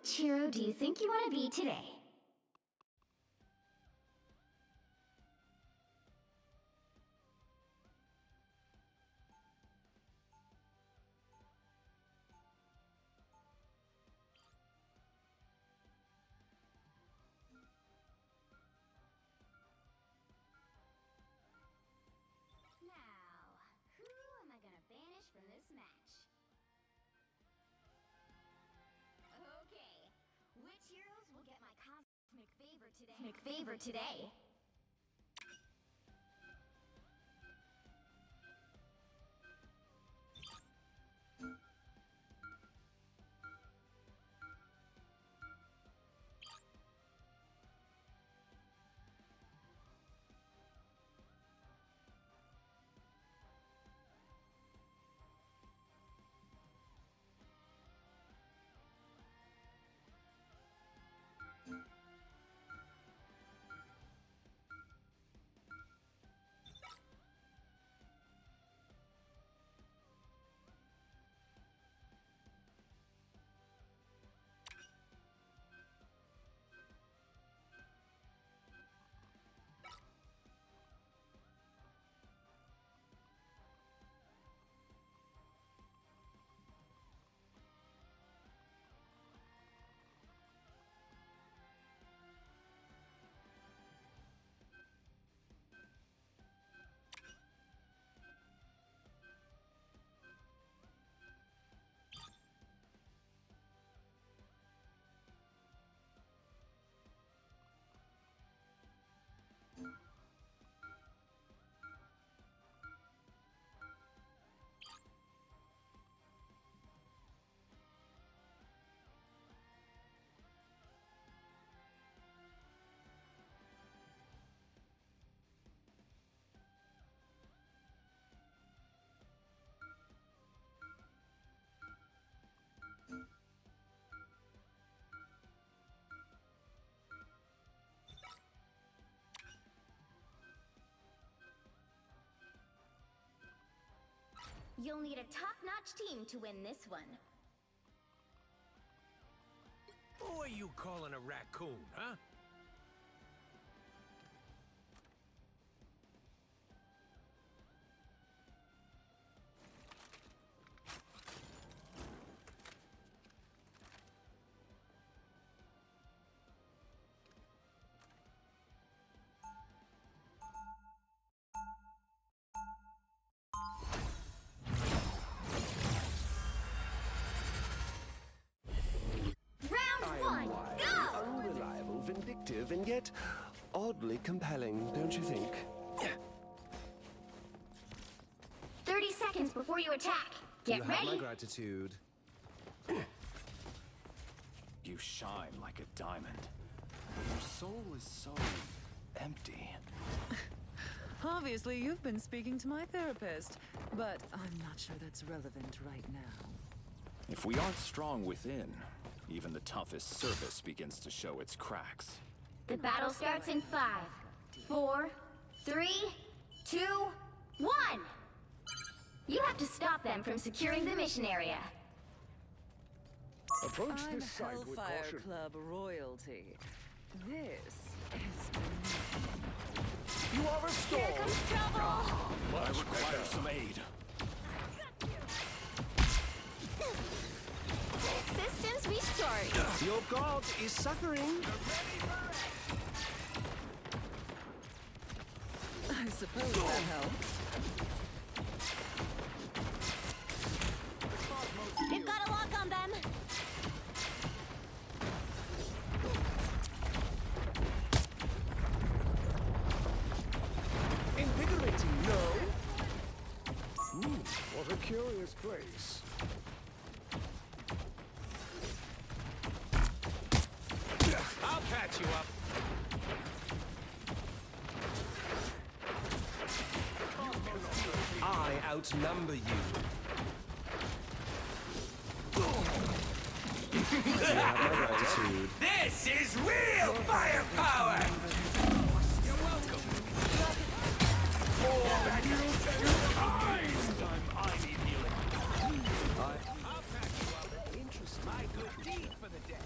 Which hero do you think you want to be today? Now, who am I gonna banish from this match? Okay, which heroes will get my cosmic favor today? You'll need a top-notch team to win this one. Who are you calling a raccoon, huh? Vindictive and yet oddly compelling, don't you think? 30 seconds before you attack. Get you ready. have my gratitude. You shine like a diamond. Your soul is so empty. Obviously, you've been speaking to my therapist, but I'm not sure that's relevant right now. If we aren't strong within, even the toughest surface begins to show its cracks. The battle starts in 5, 4, 3, 2, 1! You have to stop them from securing the mission area. Approach I'm this site with Hellfire caution. Club royalty. This is You are restored. Here comes trouble! I require some aid. Systems restored. Your god is suffering. I suppose that helps. We've got a lock on them. Invigorating, no? What a curious place. I'll patch you up. I outnumber you. You have my gratitude. This is real firepower! You're welcome. I need healing. I'll patch you up. Interesting. My good deed for the day.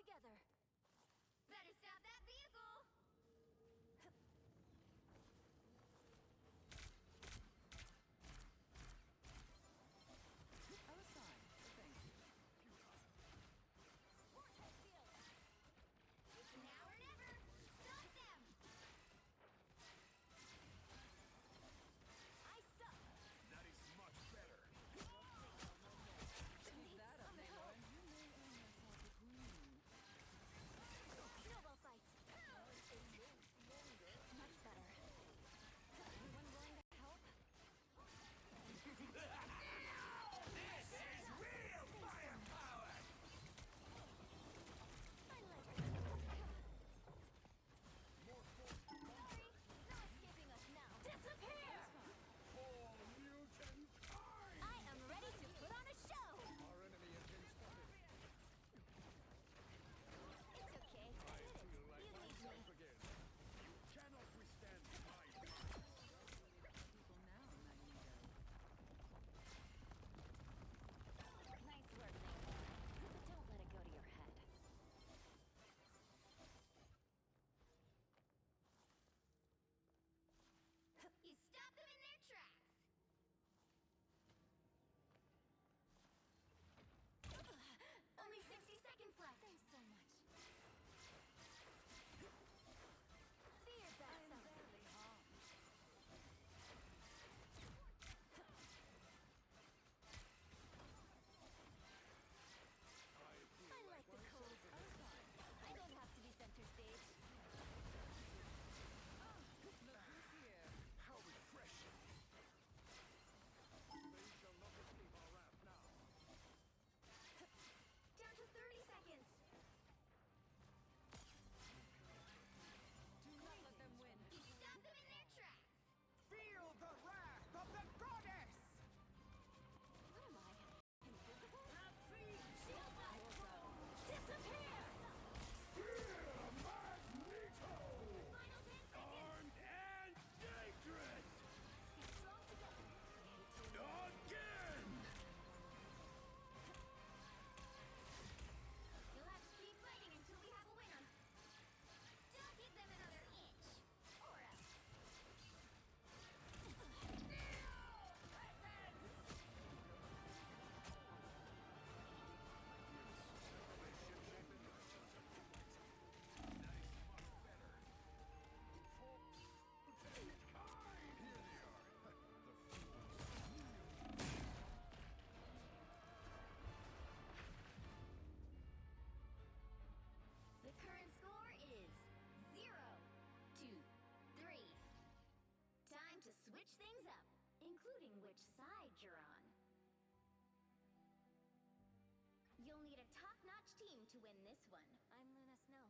together. Better stop that vehicle! I was fine, but thank you. Vortex field! It's now or never! Stop them! I suck! That is much better. Keep that up, Aloy. You may earn yourself a queen. Snowball fight! It's much better. Anyone willing to help? This is real firepower! I like it. Sorry, no escaping us now. Disappear! For mutant kind! I am ready to put on a show! Our enemy has been spotted. It's okay. I Did it. feel like You need myself me. again. You cannot withstand my might. People now, Magneto. Nice work, Magneto. But don't let it go to your head. You stop them in their tracks! Only 60 seconds left. Thanks so much. Fear best self. Barely harmed. I like the cold. I don't have to be center stage. Look who's here. How refreshing! They shall not escape our wrath now. Down to 30 seconds. Do not let them win. You stop them in their tracks. Feel the wrath of the goddess! What am I? Invisible? Shield up! Disappear! Magneto! Final 10 seconds. Armed and dangerous! Be strong together. Again! You'll have to keep fighting until we have a winner. Don't give them another inch. Or else. The current score is 0-3. Time to switch things up, including which side you're on. You'll need a top-notch team to win this one. I'm Luna Snow.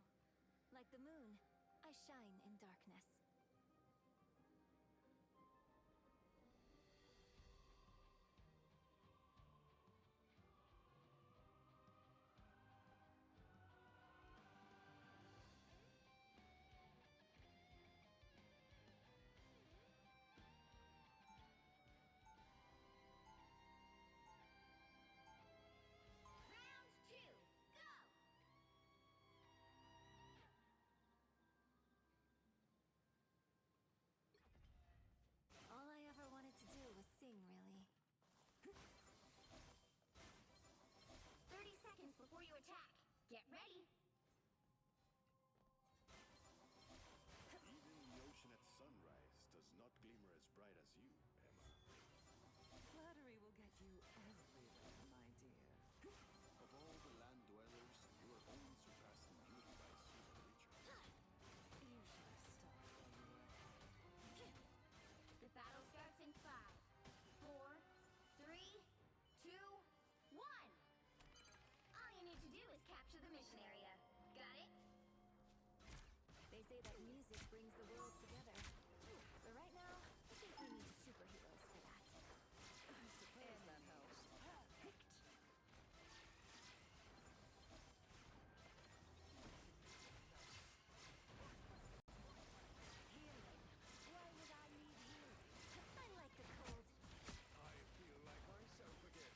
Like the moon, I shine in darkness. Round 2, go! All I ever wanted to do was sing, really. 30 seconds before you attack. Get ready. Even the ocean at sunrise does not glimmer as bright as you, Emma. Flattery will get you everywhere, my dear. Of all the land dwellers, you are only surpassed in beauty by Susan Richards. You should have stopped earlier. The battle starts in 5, 4, 3, 2, 1. All you need to do is capture the mission area. Got it? They say that music brings the world together. But right now, I think we need superheroes for that. I suppose that helps. Perfect. Healing. Why would I need healing? I like the cold. I feel like myself again.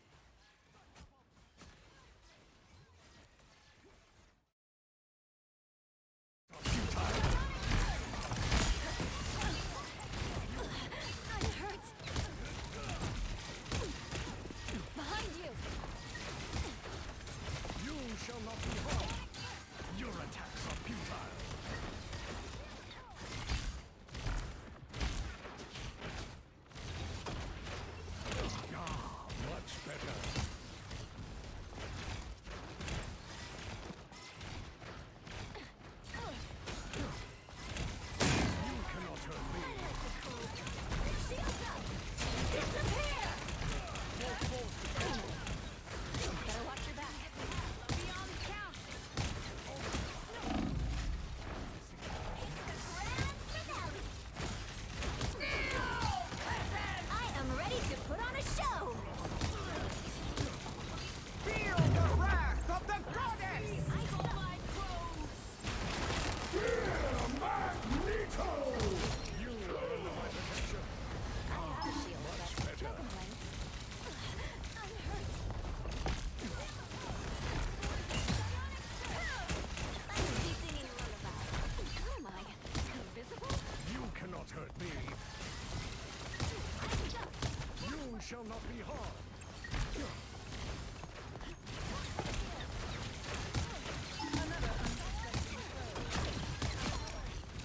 shall not be harmed.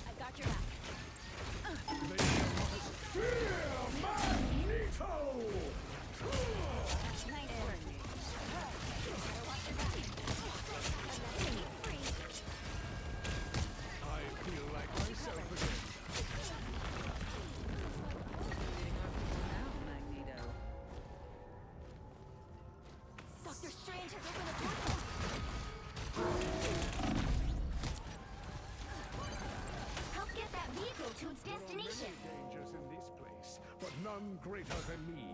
I've got your back. They shall not fear Magneto! Nice work. Better watch your back. I'm not free. I feel like myself again. Leading our people now, Magneto. Doctor Strange has opened a portal. Help get that vehicle to its destination. There are many dangers in this place, but none greater than me.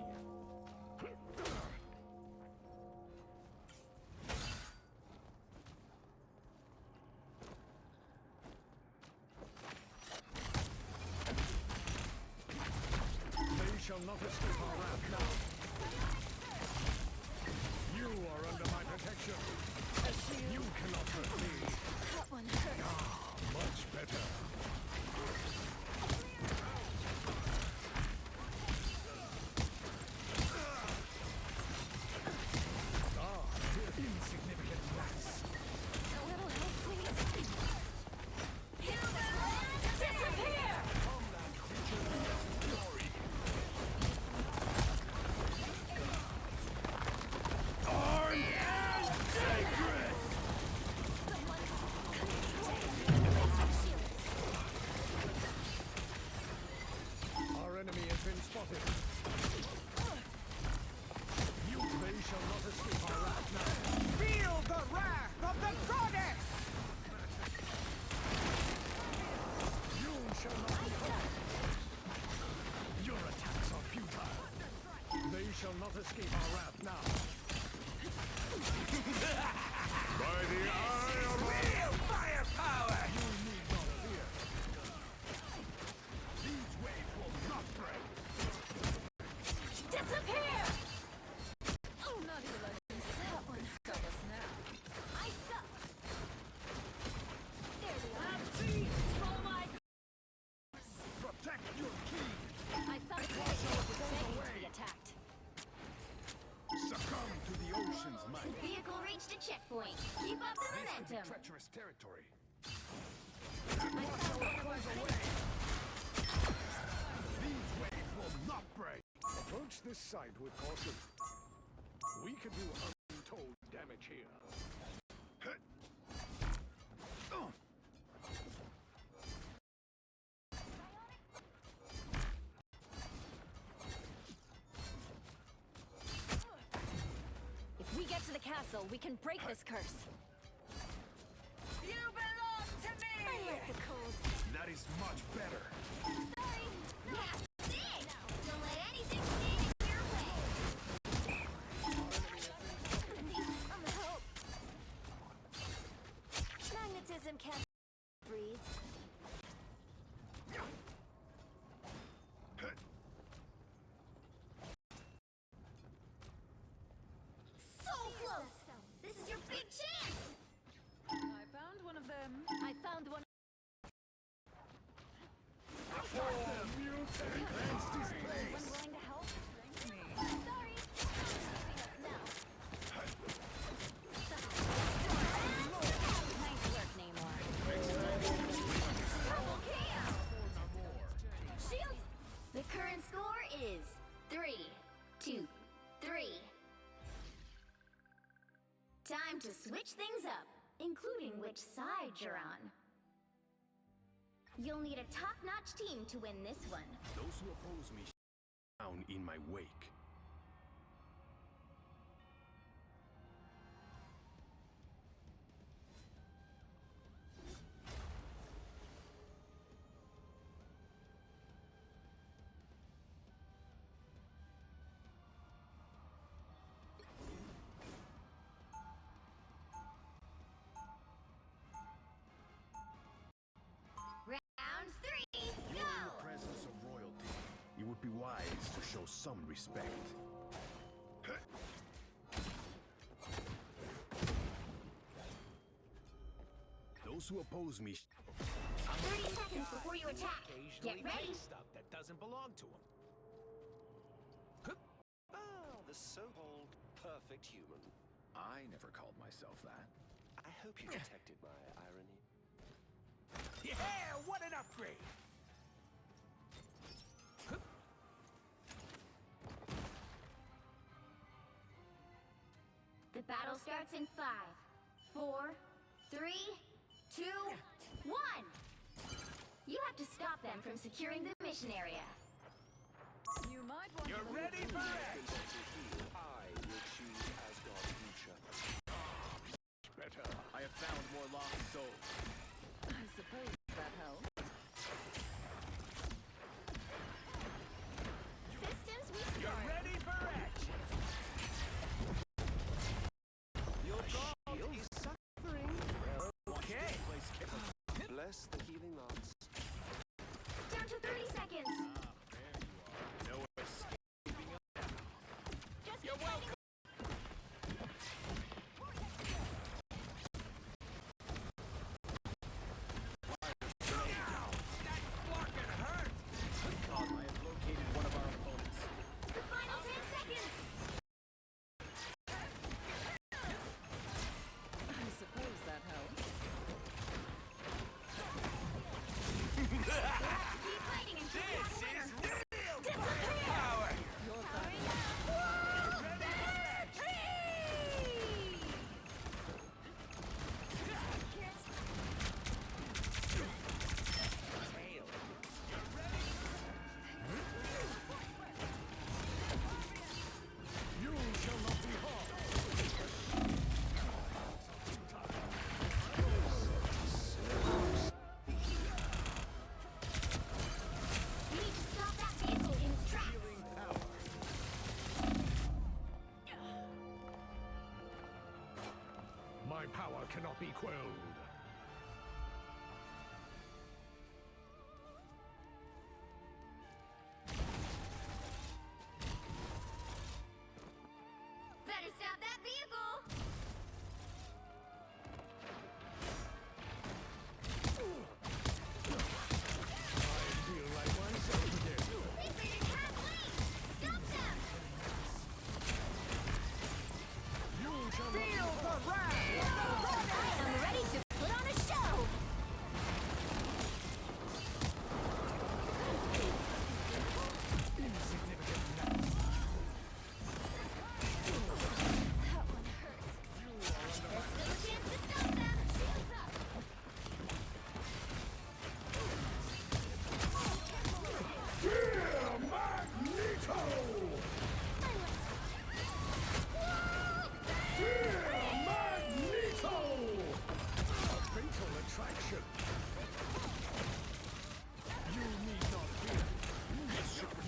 They shall not escape our wrath now. You are under my protection. You cannot hurt me. That one hurt. Much better. Insignificant rats. A little help, please. Human land, disappear! Our enemy has been spotted. They shall not escape our wrath now. Feel the wrath of the goddess! You shall not be caught. Your attacks are futile. They shall not escape our wrath now. By the eye of real firepower! You need not fear. These waves will not break. Disappear! Oh, not even like this. That one Stop us now. I suck. There we are. Roll my. Protect your king. I thought it was begging to be attacked. Succumb to the ocean's might. Vehicle reached a checkpoint. Keep up the momentum. Treacherous territory. I found one of our friends. These waves will not break. Approach this site with caution. We can do untold damage here. If we get to the castle, we can break this curse. You belong to me! I like the cold. That is much better. Sorry. Yeah, dig! Don't let anything stand in your way. Need some help. Magnetism can't breathe. So close! This is your big chance! I found one of them. I found one. Anyone willing to help? Sorry. Now. Nice work, Namor. Double KO. Shields. The current score is 3-2-3. Time to switch things up, including which side you're on. You'll need a top-notch team to win this one. Those who oppose me down in my wake. Round 3, In go! the presence of royalty, it would be wise to show some respect. Those who oppose me 30 seconds before you attack. Get Occasionally ready. take stuff that doesn't belong to him. Ah, the so-called perfect human. I never called myself that. I hope you detected my irony. Yeah, what an upgrade! The battle starts in 5, 4, 3, 2, 1. You have to stop them from securing the mission area. You might want You're to... ready for it! I will choose Asgard's future. Better. I have found more lost souls. I suppose that helps. Systems You're restart. ready for action! Your shield is suffering. Okay! Bless the healing arts. Down to 30 seconds. No escaping up now. Just keep fighting. That fucking hurt! God, I have located one of our opponents. The final 10 seconds. I suppose that helps. Keep fighting until you have a winner. Disappear! Power! Your Hurry time. up! Woo! You shall not be harmed. You need to stop that vehicle in its tracks. My power cannot be quelled. Better stop that vehicle. I feel like myself again. They figured halfway. Stop them. You shall not be harmed. I am ready to put on a show. Insignificant gnat. That one hurts. There's still a chance to stop them. Shields up. Magneto! Magneto! A fatal attraction. You need not fear.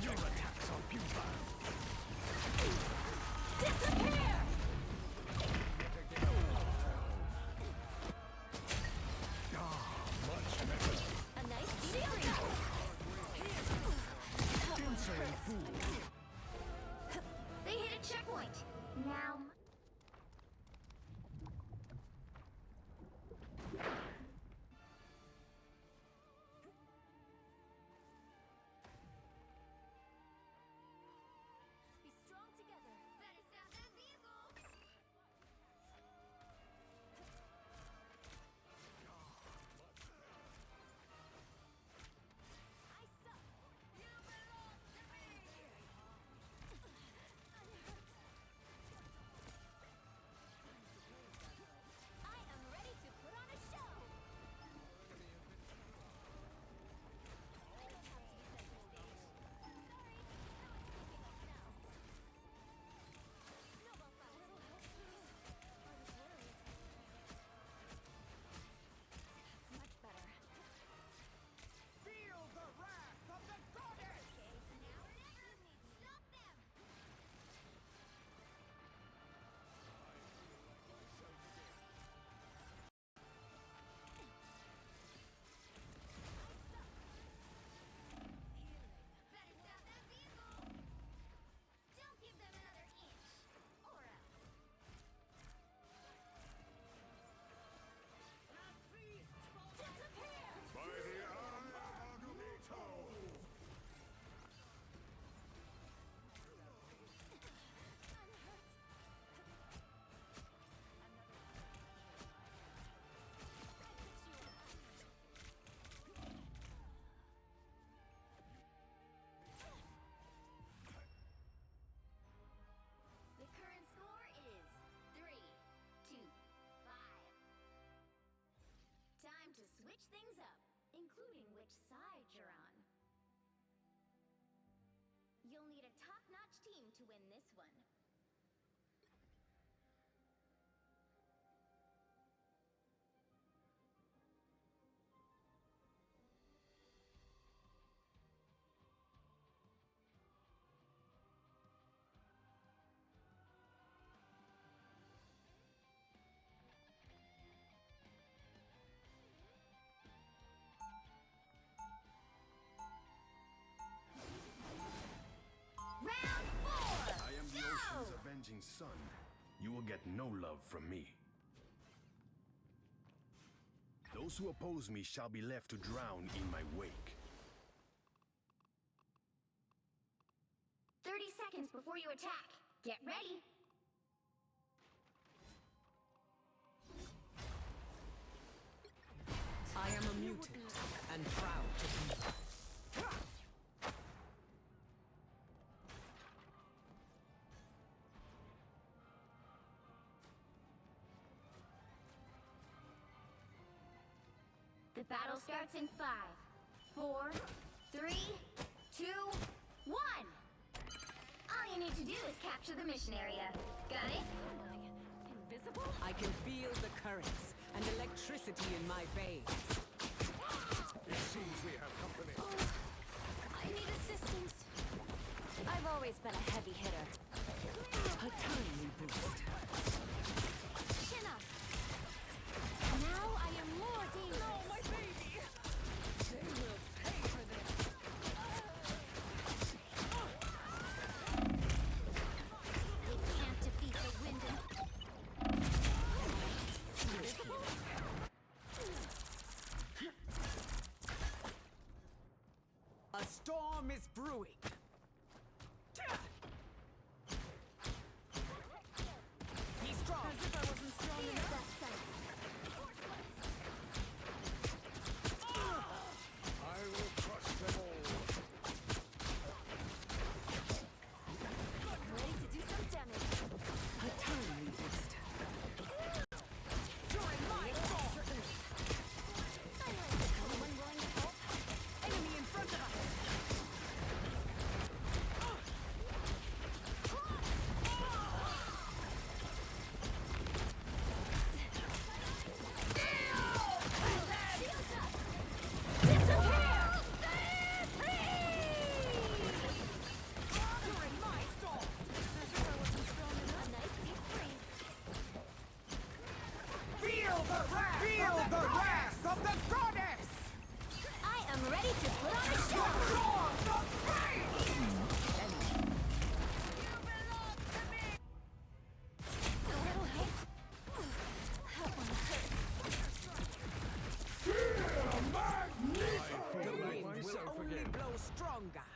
Your attacks are futile. Disappear. Much better. A nice decrease. Insolent fool. They hit a checkpoint. Now. Be strong together. Better stop that vehicle. I suck. You belong to me. switch things up, including which side you're on. You'll need a top-notch team to win this one. Round 4! I am the ocean's avenging son. You will get no love from me. Those who oppose me shall be left to drown in my wake. 30 seconds before you attack. Get ready. I am a mutant and proud to be. The battle starts in 5, 4, 3, 2, 1. All you need to do is capture the mission area. Got it? Invisible? I can feel the currents and electricity in my veins. It seems we have company. I need assistance. I've always been a heavy hitter. A tiny boost. Chin up. Now I am more dangerous. Oh, my baby! They will pay for this. We can't defeat the wind and... A storm is brewing. Be strong. As if I wasn't strong Fear enough. that sight. I will crush them all. Ready to do some damage. A tiny boost. During my assault. I like to come when willing to help. Enemy in front of us. Shields up. Disappear! During my storm. As if I wasn't strong enough. A nice deep breeze. Feel the wrath of the goddess! I am ready to put on a show. A little help. That one hurts. The Like wind will myself only again. blow stronger.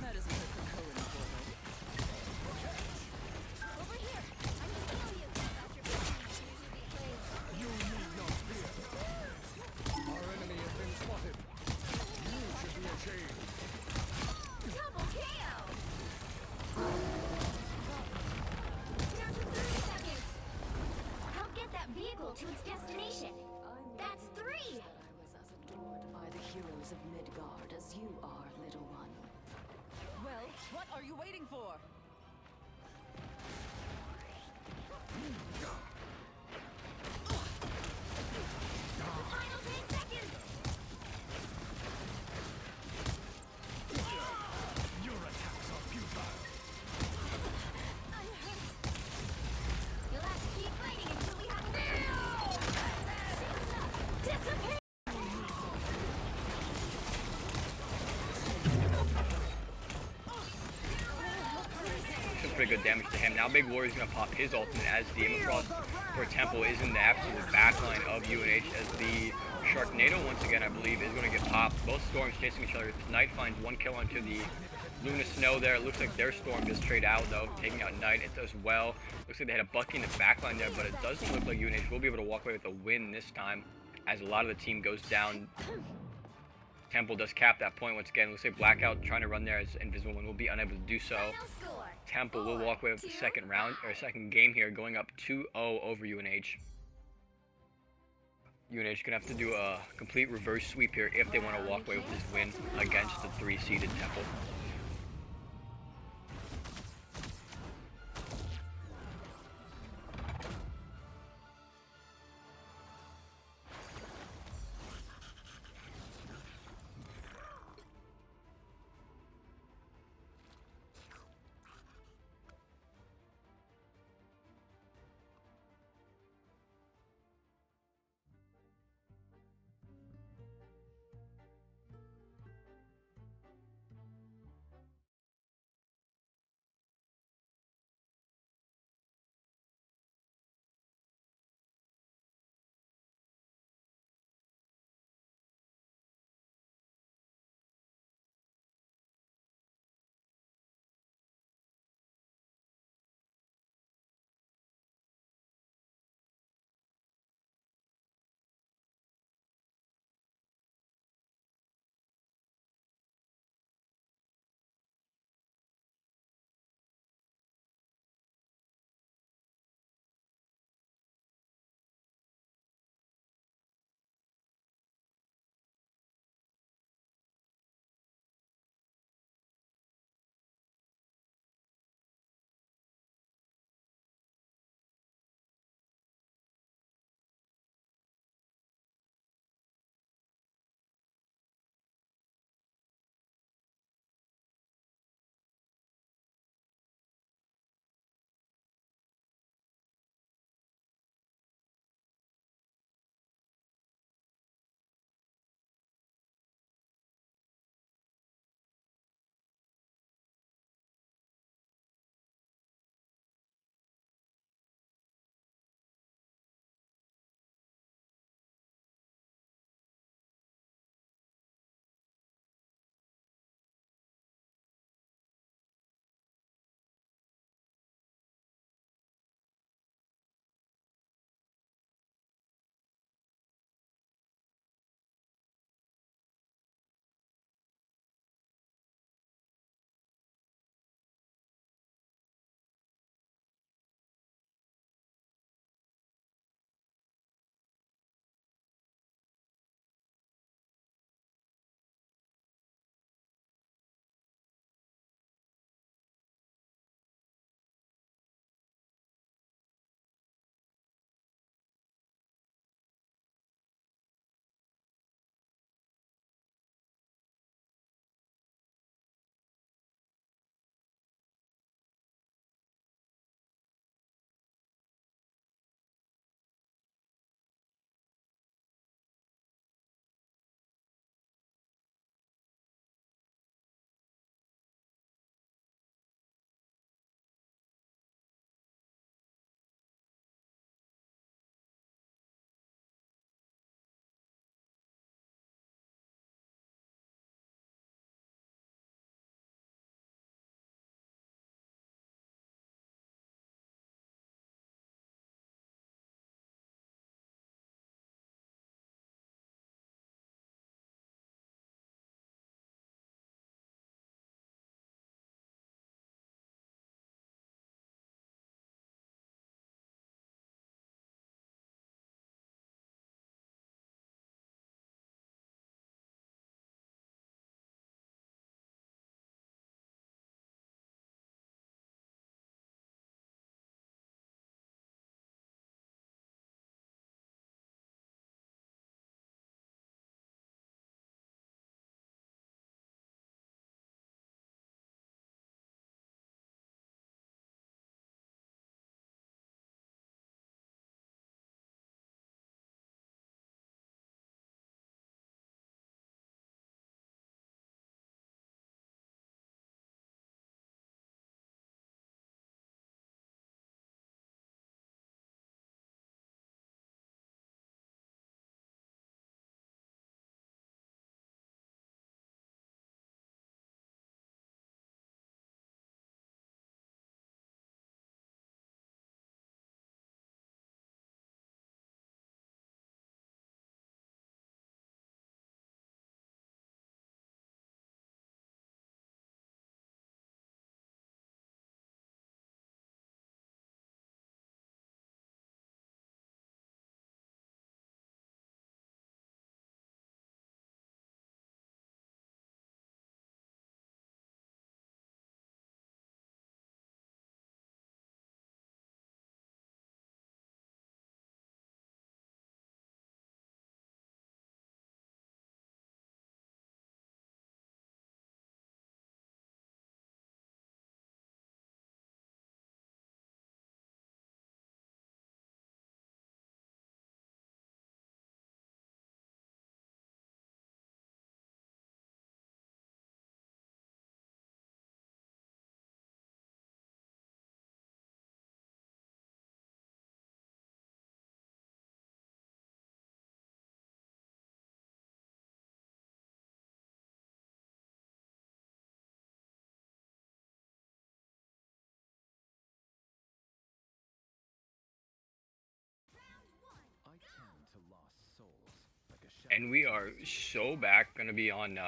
That doesn't hurt the Cohen portal. Over here. I can heal you. After usually be playing. You need not fear. Our enemy has been spotted. You should be ashamed. Double KO. Down to 30 seconds. Help get that vehicle to its destination. That's 3. I was as adored by the heroes of Midgard as you are, little one. Well, what are you waiting for? Final 10 seconds. Your attacks are futile. I'm hurt. You'll have to keep fighting until we have a Shields up. Disappear. Took pretty good damage to him. Now Big Warrior's gonna pop his ultimate as the Immerfrost for Temple is in the absolute backline of UNH as the Sharknado once again I believe is gonna get popped. Both storms chasing each other. This Knight finds one kill onto the Luna Snow there. It looks like their Storm just trade out though, taking out Knight. It does well. Looks like they had a Bucky in the backline there, but it doesn't look like UNH will be able to walk away with a win this time, as a lot of the team goes down. Temple does cap that point once again. Looks like Blackout trying to run there as Invisible One will be unable to do so. Final score. Temple will walk away with the 4-2, second round or second game here, going up 2-0 over UNH. UNH gonna have to do a complete reverse sweep here if they want to walk away with this win against the 3-seeded Temple. And we are so back. Gonna be on,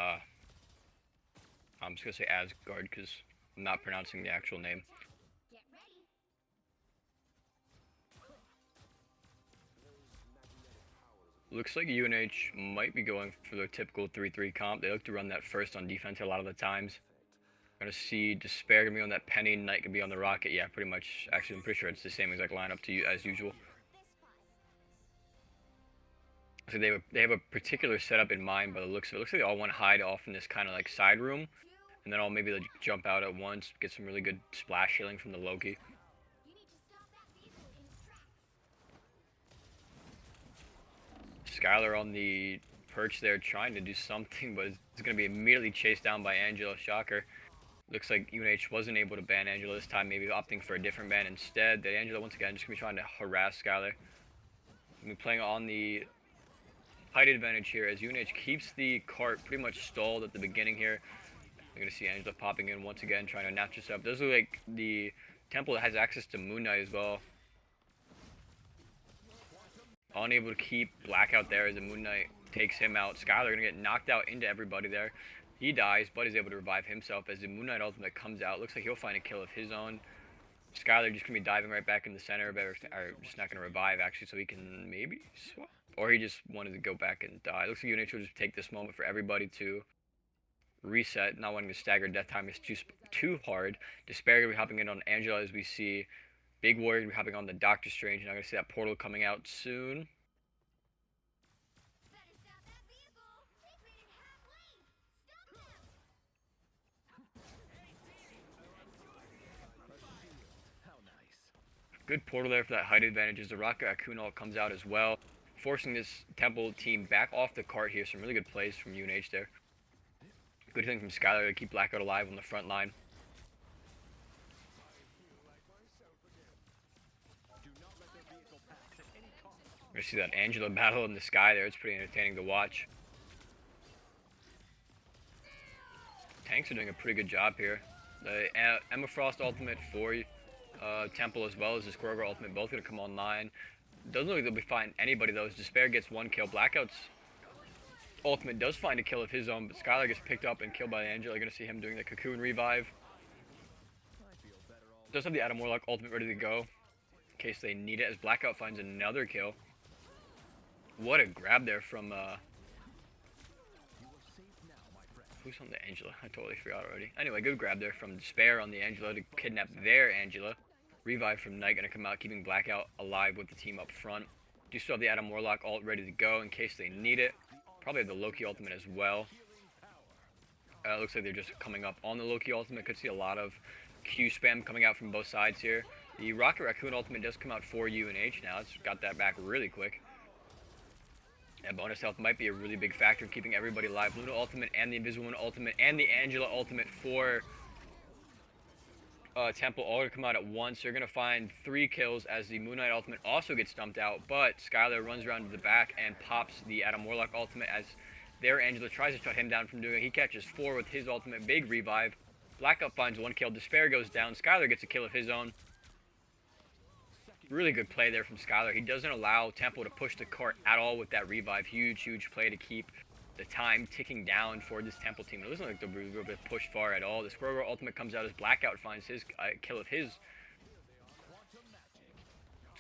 I'm just gonna say Asgard because I'm not pronouncing the actual name. Get ready. Looks like UNH might be going for their typical 3-3 comp. They look to run that first on defense a lot of the times. Gonna see Despair gonna be on that Penny, Knight gonna be on the Rocket. Yeah, pretty much. Actually, I'm pretty sure it's the same exact lineup to you as usual. So they have a particular setup in mind by the looks of it. It looks like they all want to hide off in this kind of like side room, and then all maybe they'll jump out at once, get some really good splash healing from the Loki. You need to stop that vehicle in its tracks. Skylar on the perch there trying to do something, but it's going to be immediately chased down by Angela. Shocker. Looks like UNH wasn't able to ban Angela this time, maybe opting for a different ban instead. That Angela, once again, just going to be trying to harass Skylar. We'll be playing on the height advantage here as UNH keeps the cart pretty much stalled at the beginning here. You're going to see Angela popping in once again, trying to nap this up. Those are like the Temple has access to Moon Knight as well. Unable to keep Blackout there as the Moon Knight takes him out. Skylar going to get knocked out into everybody there. He dies, but is able to revive himself as the Moon Knight ultimate comes out. Looks like he'll find a kill of his own. Skylar just going to be diving right back in the center, or just not going to revive actually, so he can maybe swap. Or he just wanted to go back and die. Looks like UNH will just take this moment for everybody to reset. Not wanting to stagger death time is too hard. Despair going to be hopping in on Angela as we see Big Warrior going to be hopping on the Doctor Strange. And I'm going to see that portal coming out soon. Better stop that vehicle. They've made it halfway. Stop them. Good portal there for that height advantage as the Rocket Raccoon all comes out as well, forcing this Temple team back off the cart here. Some really good plays from UNH there. Good thing from Skylar to keep Blackout alive on the front line. We're going to see that Angela battle in the sky there. It's pretty entertaining to watch. Tanks are doing a pretty good job here. The Emma Frost ultimate for Temple as well as the Squirrel Girl ultimate both going to come online. Doesn't look like they'll be finding anybody though. As Despair gets one kill. Blackout's ultimate does find a kill of his own, but Skylar gets picked up and killed by Angela. You're going to see him doing the Cocoon revive. Does have the Adam Warlock ultimate ready to go in case they need it as Blackout finds another kill. What a grab there from who's on the Angela? I totally forgot already. Anyway, good grab there from Despair on the Angela to kidnap their Angela. Revive from Knight going to come out, keeping Blackout alive with the team up front. Do still have the Adam Warlock ult ready to go in case they need it. Probably have the Loki ultimate as well. Looks like they're just coming up on the Loki ultimate. Could see a lot of Q spam coming out from both sides here. The Rocket Raccoon ultimate does come out for UNH now. It's got that back really quick. And bonus health might be a really big factor in keeping everybody alive. Luna ultimate and the Invisible Woman ultimate and the Angela ultimate for Temple all going to come out at once. They're going to find 3 kills as the Moon Knight ultimate also gets stumped out. But Skylar runs around to the back and pops the Adam Warlock ultimate as their Angela tries to shut him down from doing it. He catches 4 with his ultimate. Big revive. Blackout finds 1 kill. Despair goes down. Skylar gets a kill of his own. Really good play there from Skylar. He doesn't allow Temple to push the cart at all with that revive. Huge, huge play to keep the time ticking down for this Temple team. It doesn't look like they'll be able to push far at all. The Squirrel Girl ultimate comes out as Blackout finds his kill of his.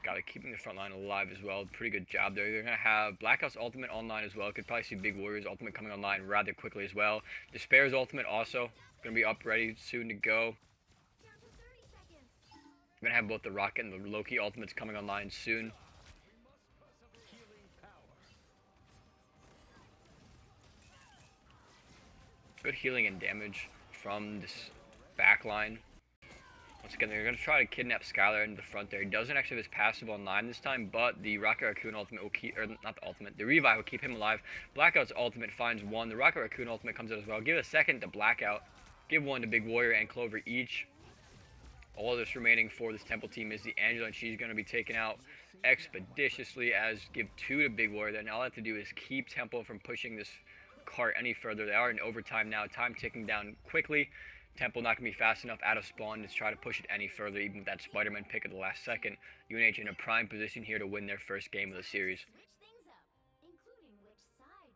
Skylar keeping the front line alive as well. Pretty good job there. They're going to have Blackout's ultimate online as well. Could probably see Big Warrior's ultimate coming online rather quickly as well. Despair's ultimate also going to be up ready soon to go. We're going to have both the Rocket and the Loki ultimates coming online soon. Good healing and damage from this back line. Once again, they're going to try to kidnap Skylar in the front there. He doesn't actually have his passive online this time, but the Rocket Raccoon ultimate will keep, or not the ultimate, the revive will keep him alive. Blackout's ultimate finds 1. The Rocket Raccoon ultimate comes out as well. Give a second to Blackout. Give 1 to Big Warrior and Clover each. All that's remaining for this Temple team is the Angela, and she's going to be taken out expeditiously as give 2 to Big Warrior. Then all I have to do is keep Temple from pushing this cart any further. They are in overtime now. Time ticking down quickly. Temple not going to be fast enough out of spawn to try to push it any further, even with that Spider-Man pick at the last second. UNH in a prime position here to win their first game of the series. Switch things up, including which side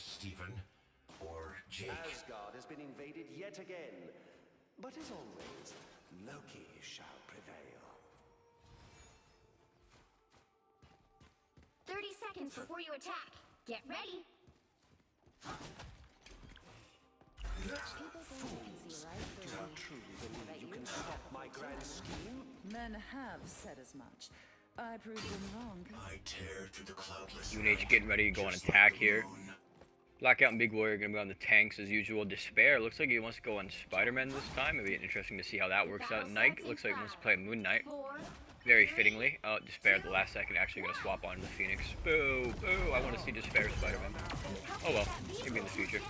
Stephen or Jake. Asgard has been invaded yet again. But as always, Loki shall prevail. 30 seconds before you attack. Get ready. Fools! Do you truly believe you can stop my grand scheme? Men have said as much. I proved them wrong. I tear through the cloudless. UNH getting ready to go on attack here. Blackout and Big Warrior gonna be on the tanks as usual. Despair looks like he wants to go on Spider-Man this time. It'll be interesting to see how that works out. Knight looks like he wants to play Moon Knight. Very fittingly. Despair at the last second actually gonna swap on to the Phoenix. Boo! Boo! I want to see Despair Spider-Man. Oh well, maybe in the future.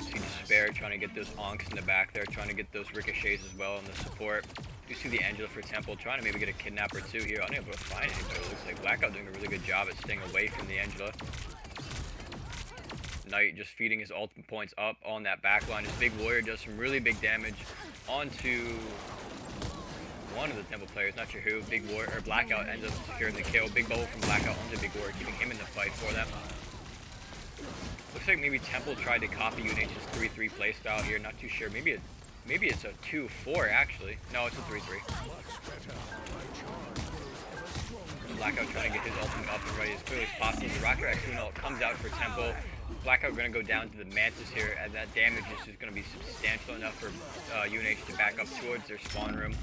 See Despair trying to get those onks in the back there, trying to get those ricochets as well in the support. You see the Angela for Temple trying to maybe get a kidnapper too here. Unable to find anybody. It looks like Blackout doing a really good job at staying away from the Angela. Knight just feeding his ultimate points up on that back line. His Big Warrior does some really big damage onto one of the Temple players, not sure who. Big Warrior or Blackout ends up securing the kill. Big bubble from Blackout onto Big Warrior, keeping him in the fight for them. Looks like maybe Temple tried to copy UNH's 3-3 playstyle here. Not too sure. Maybe it's a 2-4 actually. No, it's a 3-3. Blackout trying to get his ultimate up and ready as quickly as possible. The Rocket Raccoon ult comes out for Temple. Blackout going to go down to the Mantis here, and that damage is just going to be substantial enough for UNH to back up towards their spawn room.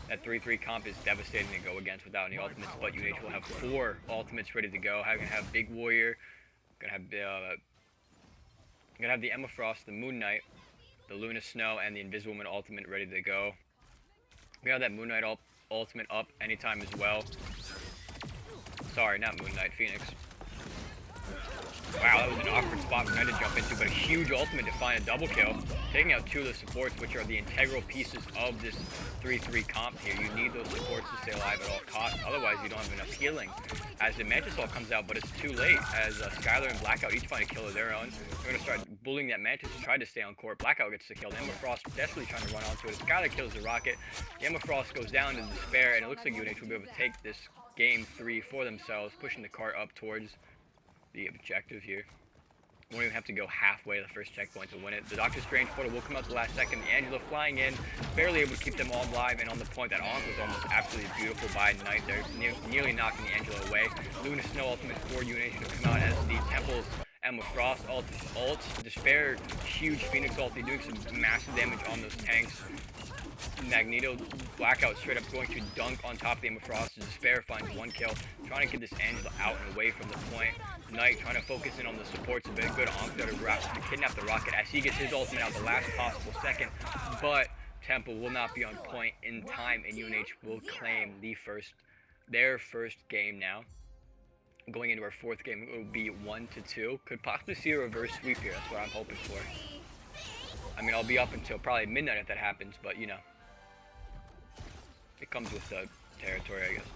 That 3-3 comp is devastating to go against without any ultimates, but UNH will have 4 ultimates ready to go. Going to have Big Warrior, going to have the Emma Frost, the Moon Knight, the Luna Snow, and the Invisible Woman ultimate ready to go. We have that Moon Knight ultimate up anytime as well. Sorry, not Moon Knight, Phoenix. Wow, that was an awkward spot for Knight to jump into, but a huge ultimate to find a double kill. Taking out 2 of the supports, which are the integral pieces of this 3-3 comp here. You need those supports to stay alive at all costs, otherwise you don't have enough healing. As the Mantis ult comes out, but it's too late, as Skylar and Blackout each find a kill of their own. They're going to start bullying that Mantis to try to stay on court. Blackout gets the kill. Emma Frost desperately trying to run onto it. Skylar kills the Rocket. The Emma Frost goes down to Despair, and it looks like UNH will be able to take this game 3 for themselves, pushing the cart up towards the objective here. Won't even have to go halfway the first checkpoint to win it. The Doctor Strange portal will come out the last second. The Angela flying in, barely able to keep them all alive, and on the point that Onk was almost absolutely beautiful by Knight there, nearly knocking the Angela away. Luna Snow ultimate for UNH to come out as the Temple's Emma Frost ult. Despair, huge Phoenix ulti, doing some massive damage on those tanks. Magneto, Blackout straight up going to dunk on top of the Emma Frost. Despair finds 1 kill, trying to get this Angela out and away from the point. Knight trying to focus in on the supports a bit. Good Onk there to kidnap the Rocket as he gets his ultimate out the last possible second. But Temple will not be on point in time, and UNH will claim their first game now. Going into our 4th game, it will be 1-2. Could possibly see a reverse sweep here. That's what I'm hoping for. I mean, I'll be up until probably midnight if that happens, but you know, it comes with the territory, I guess.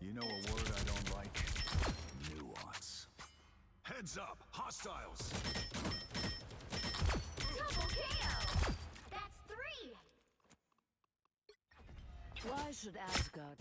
You know a word I don't like? Nuance. Heads up! Hostiles! Double KO! That's 3! Why should Asgard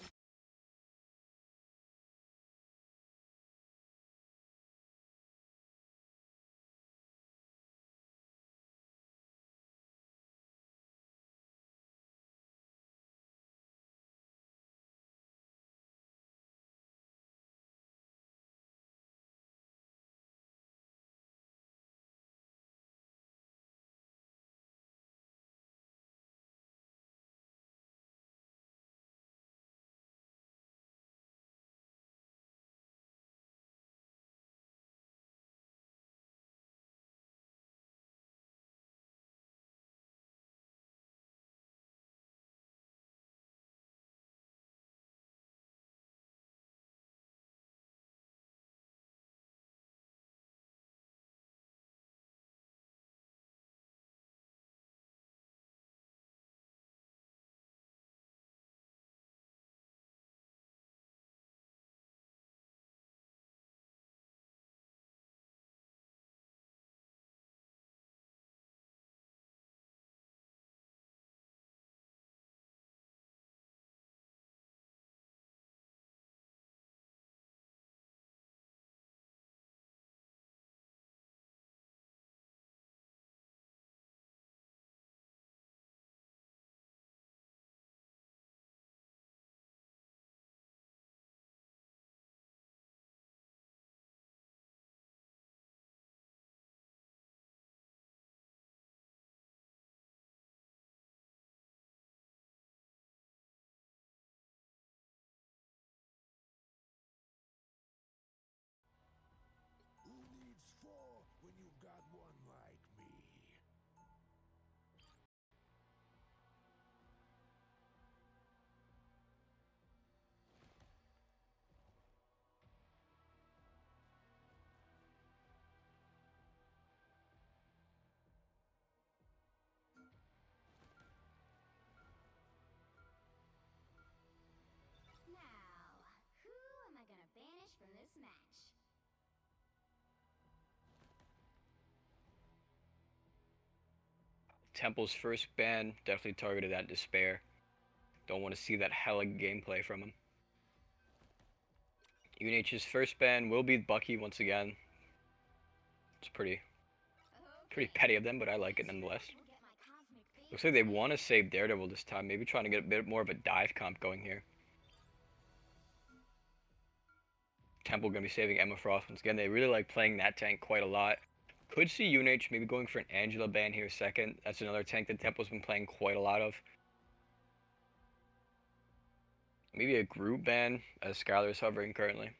Temple's first ban definitely targeted at Despair. Don't want to see that hella gameplay from him. UNH's first ban will be Bucky once again. It's pretty petty of them, but I like it nonetheless. Looks like they want to save Daredevil this time. Maybe trying to get a bit more of a dive comp going here. Temple going to be saving Emma Frost once again. They really like playing that tank quite a lot. Could see UNH maybe going for an Angela ban here second. That's another tank that Temple's been playing quite a lot of. Maybe a group ban as Skylar is hovering currently.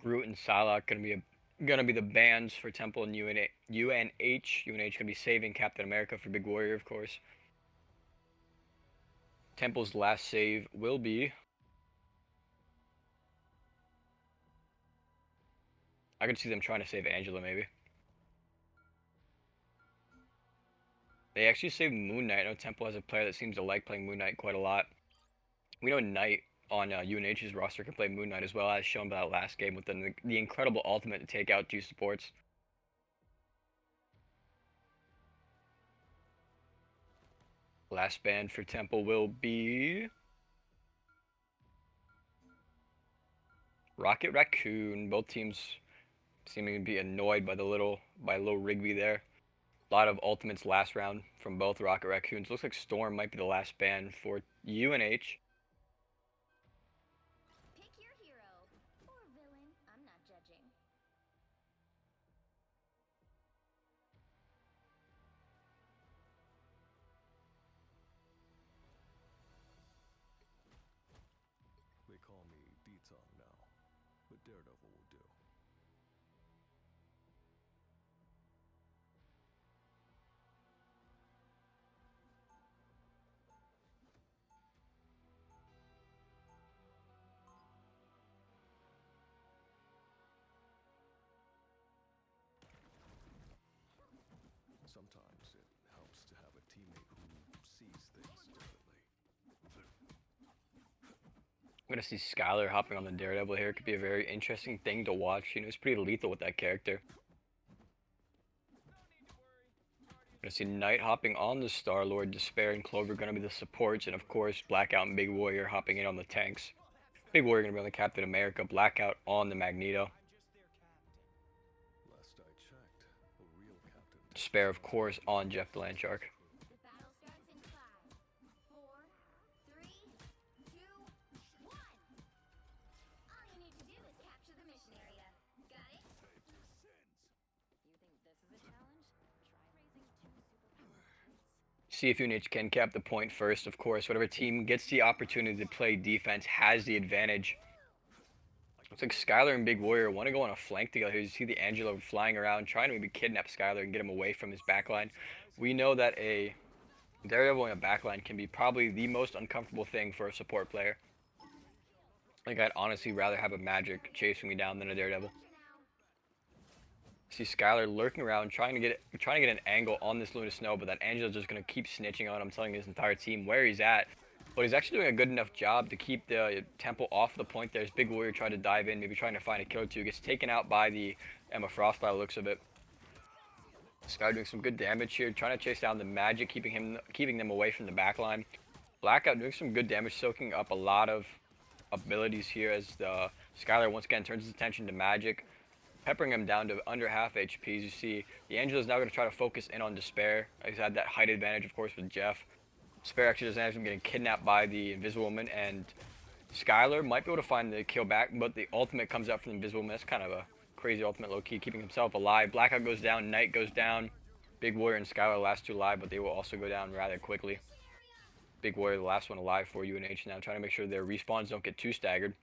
Groot and Salak gonna be the bans for Temple and UNH. UNH gonna be saving Captain America for Big Warrior, of course. Temple's last save will be. I could see them trying to save Angela maybe. They actually saved Moon Knight. I know Temple has a player that seems to like playing Moon Knight quite a lot. We know Knight on UNH's roster can play Moon Knight as well, as shown by that last game with the incredible ultimate to take out two supports. Last ban for Temple will be Rocket Raccoon. Both teams seeming to be annoyed by little Rigby there. A lot of ultimates last round from both Rocket Raccoons. Looks like Storm might be the last ban for UNH. Pick your hero or villain. I'm not judging. They call me D-Tongue now, but Daredevil will do. Sometimes it helps to have a teammate who sees things differently. I'm gonna see Skylar hopping on the Daredevil here. Could be a very interesting thing to watch. You know, he's pretty lethal with that character. Gonna see Knight hopping on the Star-Lord. Despair and Clover gonna be the supports, and of course Blackout and Big Warrior hopping in on the tanks. Big Warrior gonna be on the Captain America. Blackout on the Magneto. Last I checked, a real captain. Despair, of course, on Jeff the Landshark. The battle starts in 5, 4, 3, 2, 1. All you need to do is capture the mission area. Got it? You think this is a challenge? Try raising 2 superpowers. See if UNH can cap the point first, of course. Whatever team gets the opportunity to play defense has the advantage. Looks like Skylar and Big Warrior want to go on a flank together. You see the Angelo flying around, trying to maybe kidnap Skylar and get him away from his backline. We know that a Daredevil in a backline can be probably the most uncomfortable thing for a support player. Like, I'd honestly rather have a Magic chasing me down than a Daredevil. See Skylar lurking around, trying to get an angle on this Luna Snow, but that Angelo's just gonna keep snitching on him, telling his entire team where he's at. But he's actually doing a good enough job to keep the Temple off the point there. His Big Warrior tried to dive in, maybe trying to find a kill or two. Gets taken out by the Emma Frost by the looks of it. Skylar doing some good damage here, trying to chase down the Magic, keeping them away from the backline. Blackout doing some good damage, soaking up a lot of abilities here as the Skylar once again turns his attention to Magic, peppering him down to under half HP. As you see, the Angel is now going to try to focus in on Despair. He's had that height advantage, of course, with Jeff. Despair actually doesn't have him getting kidnapped by the Invisible Woman, and Skylar might be able to find the kill back, but the ultimate comes out from the Invisible Woman. That's kind of a crazy ultimate, low-key, keeping himself alive. Blackout goes down, Knight goes down. Big Warrior and Skylar are the last two alive, but they will also go down rather quickly. Big Warrior, the last one alive for UNH now, trying to make sure their respawns don't get too staggered.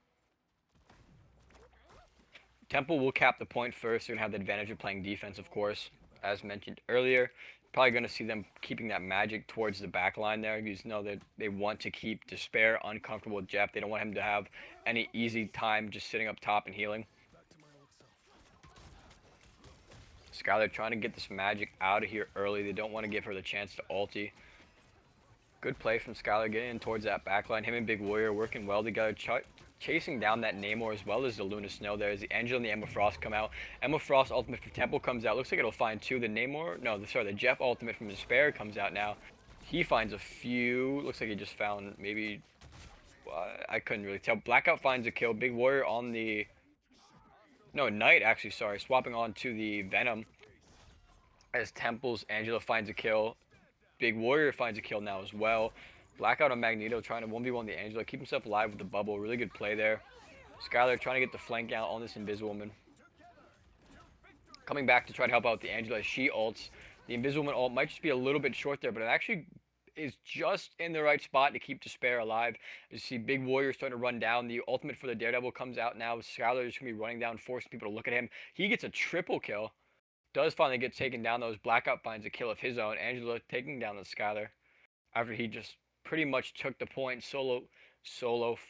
Temple will cap the point first. They're going to have the advantage of playing defense, of course. as mentioned earlier. Probably going to see them keeping that magic towards the back line there. You just know that they want to keep Despair uncomfortable with Jeff. They don't want him to have any easy time just sitting up top and healing. Skylar trying to get this magic out of here early. They don't want to give her the chance to ulti. Good play from Skylar getting in towards that back line. Him and Big Warrior working well together, chasing down that Namor as well as the Luna Snow there as the Angel and the Emma Frost come out. Emma Frost ultimate for Temple comes out. Looks like it'll find two. The Namor, no, sorry, the Jeff ultimate from Despair comes out now. He finds a few. Looks like he just found maybe, I couldn't really tell. Blackout finds a kill. Big Warrior on the, no, Knight actually, sorry, swapping on to the Venom as Temple's Angela finds a kill. Big Warrior finds a kill now as well. Blackout on Magneto trying to 1v1 the Angela. Keep himself alive with the bubble. Really good play there. Skylar trying to get the flank out on this Invisible Woman. Coming back to try to help out the Angela as she ults. The Invisible Woman ult might just be a little bit short there, but it actually is just in the right spot to keep Despair alive. You see Big Warrior starting to run down. The ultimate for the Daredevil comes out now. Skylar is going to be running down, forcing people to look at him. He gets a triple kill. Does finally get taken down. Those Blackout finds a kill of his own. Angela taking down the Skylar after he just pretty much took the point solo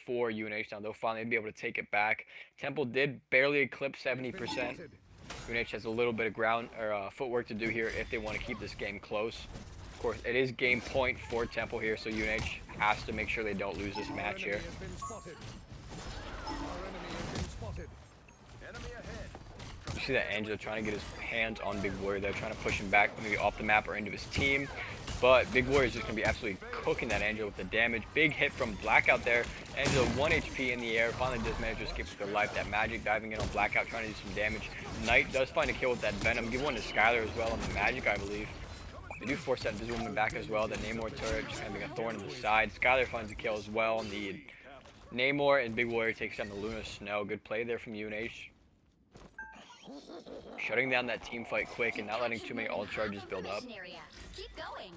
for UNH. Now they'll finally be able to take it back. Temple did barely eclipse 70%. UNH has a little bit of ground or footwork to do here if they want to keep this game close. Of course, it is game point for Temple here, so UNH has to make sure they don't lose this match here. You see that Angela trying to get his hands on Big Warrior. They're trying to push him back, maybe off the map or into his team. But Big Warrior is just going to be absolutely cooking that Angela with the damage. Big hit from Blackout there. Angela 1 HP in the air. Finally does manage to escape with their life. That magic diving in on Blackout, trying to do some damage. Knight does find a kill with that Venom. Give one to Skylar as well on the magic, I believe. They do force that Invisible Woman back as well. The Namor turret just kind of being a thorn in the side. Skylar finds a kill as well. And the Namor and Big Warrior takes down the Luna Snow. Good play there from UNH. Shutting down that team fight quick and not letting too many ult charges build up. Keep going.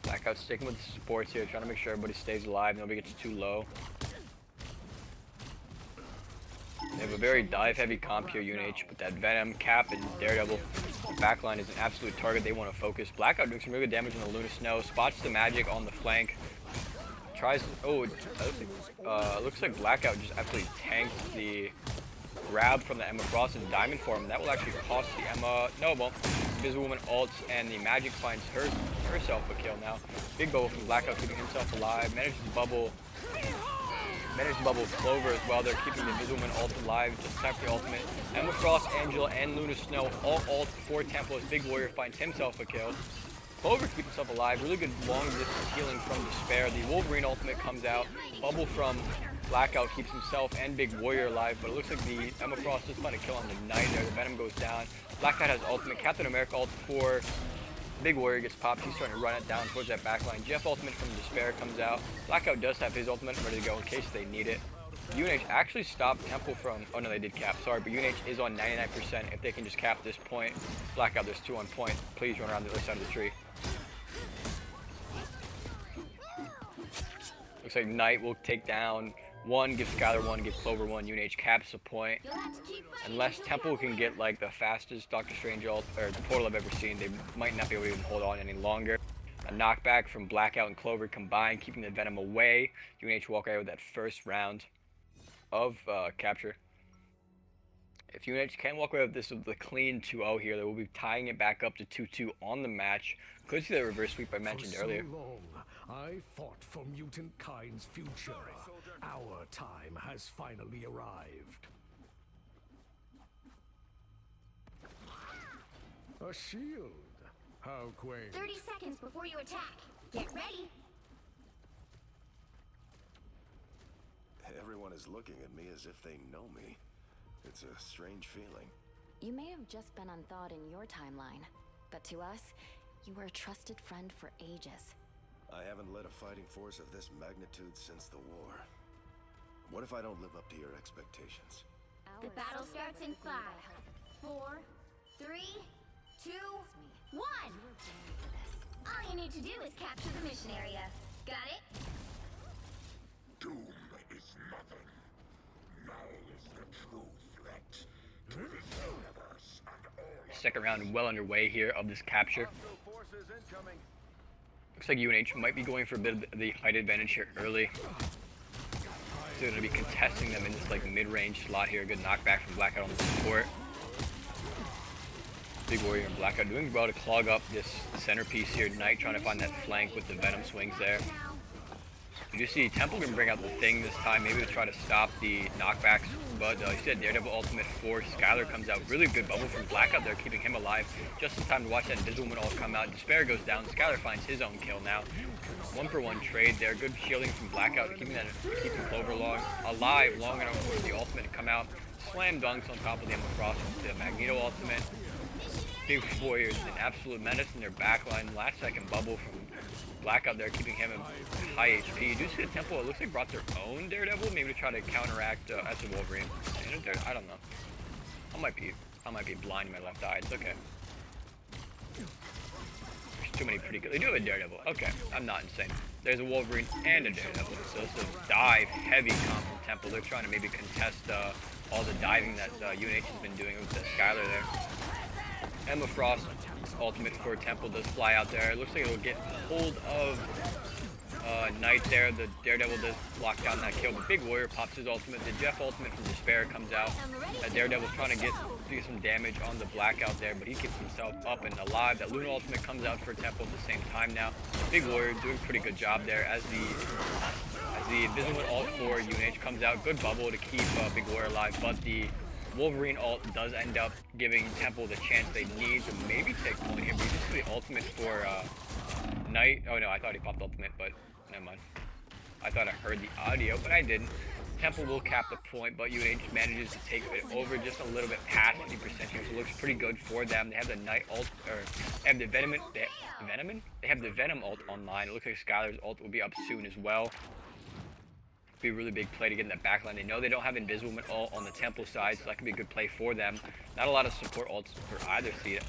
Blackout sticking with the supports here, trying to make sure everybody stays alive, nobody gets too low. They have a very dive-heavy comp here, UNH, but that Venom, Cap, and Daredevil backline is an absolute target they want to focus. Blackout doing some really good damage on the Luna Snow, spots the magic on the flank. Tries, looks like Blackout just absolutely tanked the grab from the Emma Frost and Diamond form. That will actually cost the Emma, no it won't. Invisible Woman ults and the magic finds herself a kill now. Big bubble from Blackout keeping himself alive, manages to bubble Clover as well. They're keeping the Invisible Woman ult alive, just time for the ultimate. Emma Frost, Angela, and Luna Snow all ult for Temple as Big Warrior finds himself a kill. Clover keeps himself alive. Really good long distance healing from Despair. The Wolverine ultimate comes out. Bubble from Blackout keeps himself and Big Warrior alive, but it looks like the Emma Frost just find a kill on the Knight there. The Venom goes down. Blackout has ultimate. Captain America ult for Big Warrior gets popped. He's starting to run it down towards that backline. Jeff ultimate from Despair comes out. Blackout does have his ultimate ready to go in case they need it. UNH actually stopped Temple from, oh no they did cap, sorry, but UNH is on 99% if they can just cap this point. Blackout, there's 2 on point. Please run around the other side of the tree. Looks like Knight will take down 1, give Skylar 1, give Clover 1, UNH caps a point. Unless Temple can get like the fastest Doctor Strange ult, or the portal I've ever seen, they might not be able to even hold on any longer. A knockback from Blackout and Clover combined, keeping the Venom away. UNH walk away with that first round of capture. If UNH can walk away with this with the clean 2-0 here, they will be tying it back up to 2-2 on the match. Could see that reverse sweep I mentioned earlier. For so long, I fought for mutant kind's future. Our time has finally arrived. A shield. How quaint. 30 seconds before you attack. Get ready. Everyone is looking at me as if they know me. It's a strange feeling. You may have just been unthawed in your timeline, but to us, you were a trusted friend for ages. I haven't led a fighting force of this magnitude since the war. What if I don't live up to your expectations? The battle starts in 5, 4, 3, 2, 1. All you need to do is capture the mission area. Got it? doom is nothing. Now is the true threat to this universe and all. Second round well underway here of this capture. Looks like UNH might be going for a bit of the height advantage here early. So they're going to be contesting them in this like mid-range slot here. Good knockback from Blackout on the support. Big Warrior and Blackout doing well to clog up this centerpiece here. Knight trying to find that flank with the Venom swings there. You do see Temple can bring out the thing this time, maybe to try to stop the knockbacks. But you see that Daredevil ultimate for Skylar comes out. Really good bubble from Blackout there, keeping him alive. Just in time to watch that Invisible all come out. Despair goes down. Skylar finds his own kill now. 1-for-1 trade there. Good shielding from Blackout, keeping Clover alive long enough for the ultimate to come out. Slam dunks on top of the Emma Frost with the Magneto ultimate. Big Warriors an absolute menace in their backline. Last second bubble from Blackout there, keeping him in high HP. You do see the Temple, it looks like brought their own Daredevil, maybe to try to counteract as a Wolverine. I don't know. I might be blind in my left eye. It's okay. There's too many pretty good. They do have a Daredevil. Okay, I'm not insane. There's a Wolverine and a Daredevil. So it's a dive heavy comp from Temple. They're trying to maybe contest all the diving that UNH has been doing with the Skylar there. Emma Frost ultimate for Temple does fly out there. It looks like it'll get hold of Knight there. The Daredevil does lock down that kill. But Big Warrior pops his ultimate. The Jeff ultimate from Despair comes out. Daredevil's trying to do some damage on the Blackout there, but he keeps himself up and alive. That Luna ultimate comes out for Temple at the same time now. Big Warrior doing a pretty good job there as the Invisible ult for UNH comes out. Good bubble to keep Big Warrior alive, but the Wolverine ult does end up giving Temple the chance they need to maybe take point here. But you just see the ultimate for Knight. Oh no, I thought he popped ultimate, but never mind. I thought I heard the audio, but I didn't. Temple will cap the point, but UNH manages to take it over just a little bit past 50% here, so it looks pretty good for them. They have the Knight ult, or they have the Venom. They have the Venom ult online. It looks like Skylar's ult will be up soon as well. Be a really big play to get in that backline. They know they don't have Invisible ult on the Temple side, so that could be a good play for them. Not a lot of support ults for either team,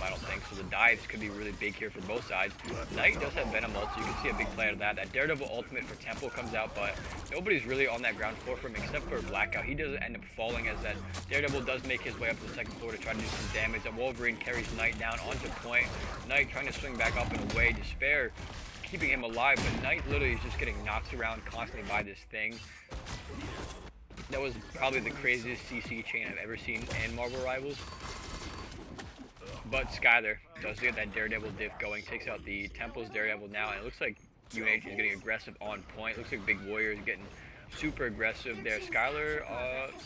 I don't think, so the dives could be really big here for both sides. Knight does have Venom ult, so you can see a big play out of that. That Daredevil ultimate for Temple comes out, but nobody's really on that ground floor for him except for Blackout. He does end up falling as that Daredevil does make his way up to the second floor to try to do some damage. That Wolverine carries Knight down onto point. Knight trying to swing back up and away. Despair keeping him alive, but Knight literally is just getting knocked around constantly by this thing. That was probably the craziest CC chain I've ever seen in Marvel Rivals. But Skylar does get that Daredevil diff going, takes out the Temple's Daredevil now, and it looks like UNH is getting aggressive on point. Looks like Big Warrior is getting super aggressive there. Skylar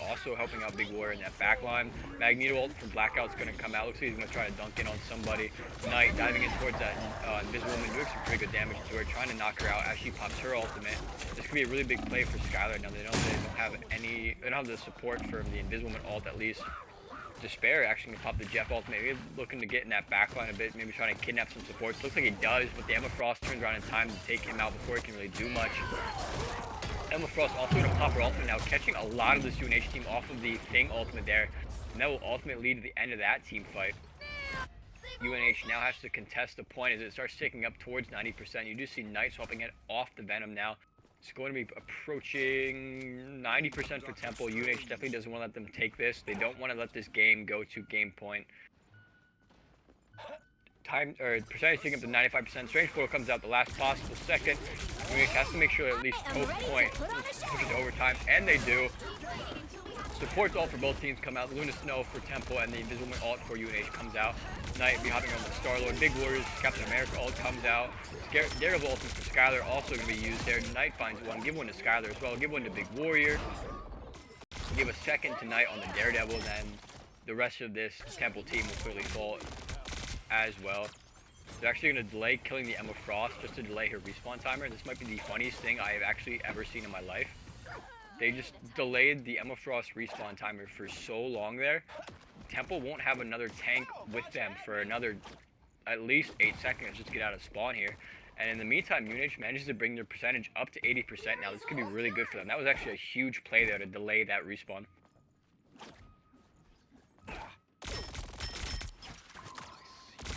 also helping out Big Warrior in that back line. Magneto ult from Blackout's going to come out. Looks like he's going to try to dunk in on somebody. Knight diving in towards that Invisible Woman, doing some pretty good damage to her, trying to knock her out as she pops her ultimate. This could be a really big play for Skylar. Now they don't have the support from the Invisible Woman ult at least. Despair actually can pop the Jeff ultimate. Maybe looking to get in that backline a bit, maybe trying to kidnap some supports. Looks like he does, but the Emma Frost turns around in time to take him out before he can really do much. Emma Frost also going to pop her ultimate now, catching a lot of this UNH team off of the Thing ultimate there. And that will ultimately lead to the end of that team fight. UNH now has to contest the point as it starts ticking up towards 90%. You do see Knight swapping it off the Venom now. It's going to be approaching 90% for Temple. UNH definitely doesn't want to let them take this. They don't want to let this game go to game point. Percentage taking up to 95%. Strange Portal comes out the last possible second. UNH has to make sure at least Pope point pushes to overtime, and they do. Supports all for both teams come out. Luna Snow for Temple, and the Invisible ult for UNH comes out. Knight be hopping on the Star-Lord. Big Warriors, Captain America ult comes out. Daredevil ultimate for Skylar also going to be used there. Knight finds one. Give one to Skylar as well. Give one to Big Warrior. Give a second to Knight on the Daredevil. Then the rest of this Temple team will clearly fall as well. They're actually going to delay killing the Emma Frost just to delay her respawn timer. This might be the funniest thing I have actually ever seen in my life. They just delayed the Emma Frost respawn timer for so long there. Temple won't have another tank with them for another at least 8 seconds just to get out of spawn here. And in the meantime, UNH manages to bring their percentage up to 80% now. This could be really good for them. That was actually a huge play there to delay that respawn.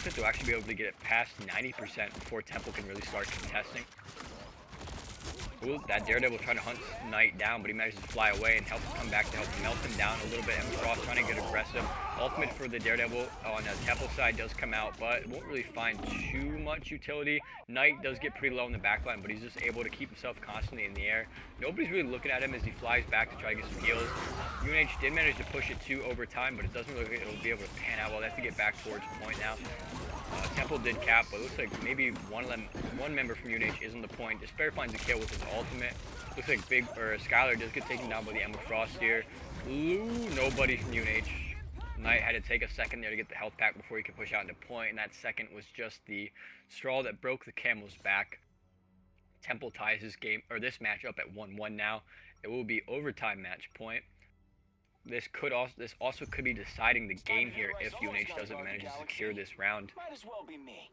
To actually be able to get it past 90% before Temple can really start contesting. Ooh, that Daredevil trying to hunt Knight down, but he manages to fly away and helps come back to help melt him down a little bit. Emma Frost trying to get aggressive. Ultimate for the Daredevil on the Temple side does come out, but it won't really find too much utility. Knight does get pretty low in the backline, but he's just able to keep himself constantly in the air. Nobody's really looking at him as he flies back to try to get some heals. UNH did manage to push it to overtime, but it doesn't look like it'll be able to pan out well. They have to get back towards point now. Temple did cap, but it looks like maybe one member from UNH is on the point. Despair finds a kill with his ultimate. Looks like Skylar does get taken down by the Emma Frost here. Ooh, nobody from UNH. Knight had to take a second there to get the health pack before he could push out into point, and that second was just the straw that broke the camel's back. Temple ties this match up at 1-1 now. It will be overtime match point. This also could be deciding the game here if UNH doesn't manage to secure this round. Might as well be me.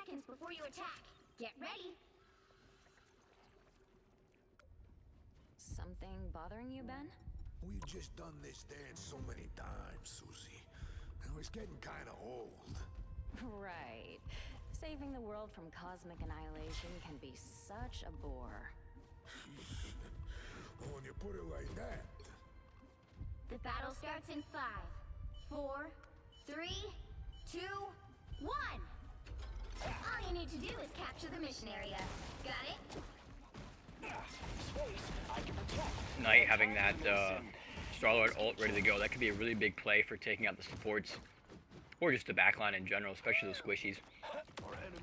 Seconds before you attack. Get ready. Something bothering you, Ben? We've just done this dance so many times, Susie. Now it's getting kind of old. Right. Saving the world from cosmic annihilation can be such a bore. Well, when you put it like that. The battle starts in 5, 4, 3, 2, 1. All you need to do is capture the mission area. Got it? Knight having that Star-Lord ult ready to go. That could be a really big play for taking out the supports. Or just the backline in general, especially the squishies.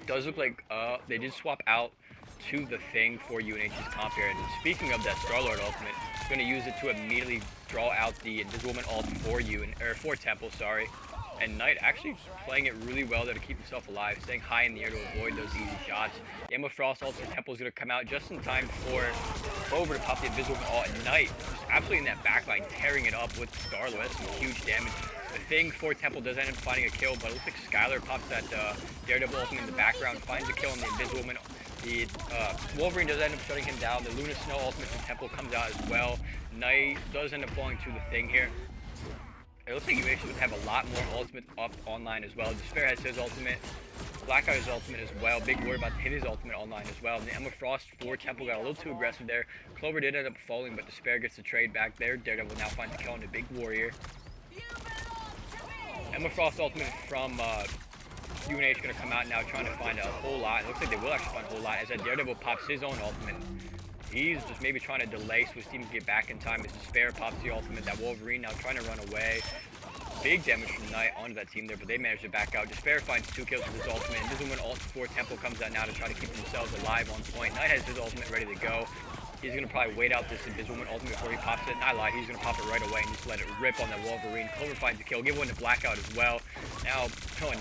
Does look like they did swap out to the Thing for UNH's comp here. And speaking of that Star-Lord ultimate, it's going to use it to immediately draw out the Invisible ult for Temple, sorry. And Knight actually playing it really well there to keep himself alive, staying high in the air to avoid those easy shots. The Emma Frost ult for Temple is going to come out just in time for Clover to pop the Invisible ult. And Knight just absolutely in that backline, tearing it up with Star-Lord. That's some huge damage. The Thing for Temple does end up finding a kill, but it looks like Skylar pops that Daredevil ultimate in the background, finds a kill on the Invisible Man. The Wolverine does end up shutting him down. The Luna Snow ultimate from Temple comes out as well. Knight does end up falling to the Thing here. It looks like UH would have a lot more ultimates up online as well. Despair has his ultimate. Blackout his ultimate as well. Big worry about to hit his ultimate online as well. And the Emma Frost for Temple got a little too aggressive there. Clover did end up falling, but Despair gets the trade back there. Daredevil now finds a kill on the Big Warrior. Emma Frost ultimate from UNH going to come out now trying to find a whole lot. It looks like they will actually find a whole lot as that Daredevil pops his own ultimate. He's just maybe trying to delay Swiss team to get back in time as Despair pops the ultimate. That Wolverine now trying to run away. Big damage from Knight onto that team there, but they managed to back out. Despair finds 2 kills with his ultimate. Invisible ult for Temple comes out now to try to keep themselves alive on point. Knight has his ultimate ready to go. He's going to probably wait out this Invisible ultimate before he pops it. And I lied, he's going to pop it right away and just let it rip on that Wolverine. Clover finds a kill, give one to Blackout as well. Now,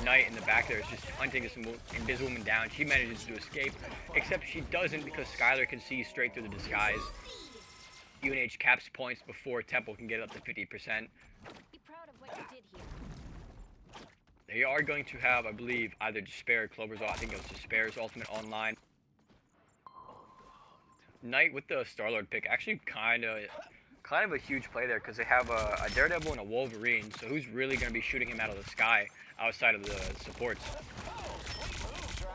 Knight in the back there is just hunting this Invisible Woman down. She manages to escape, except she doesn't because Skylar can see straight through the disguise. UNH caps points before Temple can get up to 50%. Be proud of what you did here. They are going to have, I believe, either Despair or Clover's, I think it was Despair's ultimate online. Knight with the Star-Lord pick, actually kind of a huge play there because they have a Daredevil and a Wolverine, so who's really going to be shooting him out of the sky outside of the supports?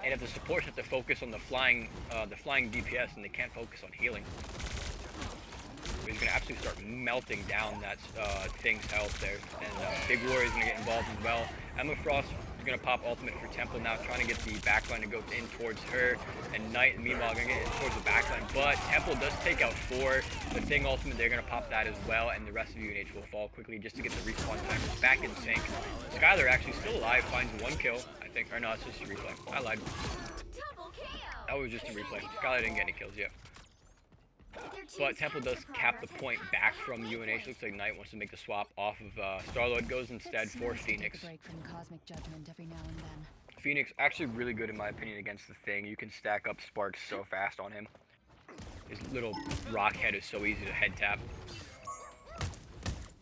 And if the supports have to focus on the flying DPS and they can't focus on healing. He's going to absolutely start melting down that Thing's health there, and Big Warrior is going to get involved as well. Emma Frost is going to pop ultimate for Temple now, trying to get the backline to go in towards her, and Knight, meanwhile, going to get in towards the backline, but Temple does take out 4. The Thing ultimate, they're going to pop that as well, and the rest of UNH will fall quickly just to get the respawn timers back in sync. Skylar actually still alive, finds 1 kill, I think, or no, it's just a replay. I lied. That was just a replay. Skylar didn't get any kills yet. But Temple does cap the point back from UNH. Looks like Knight wants to make the swap off of Star-Lord. Goes instead for Phoenix. Phoenix actually really good in my opinion against the Thing. You can stack up sparks so fast on him. His little rock head is so easy to head tap.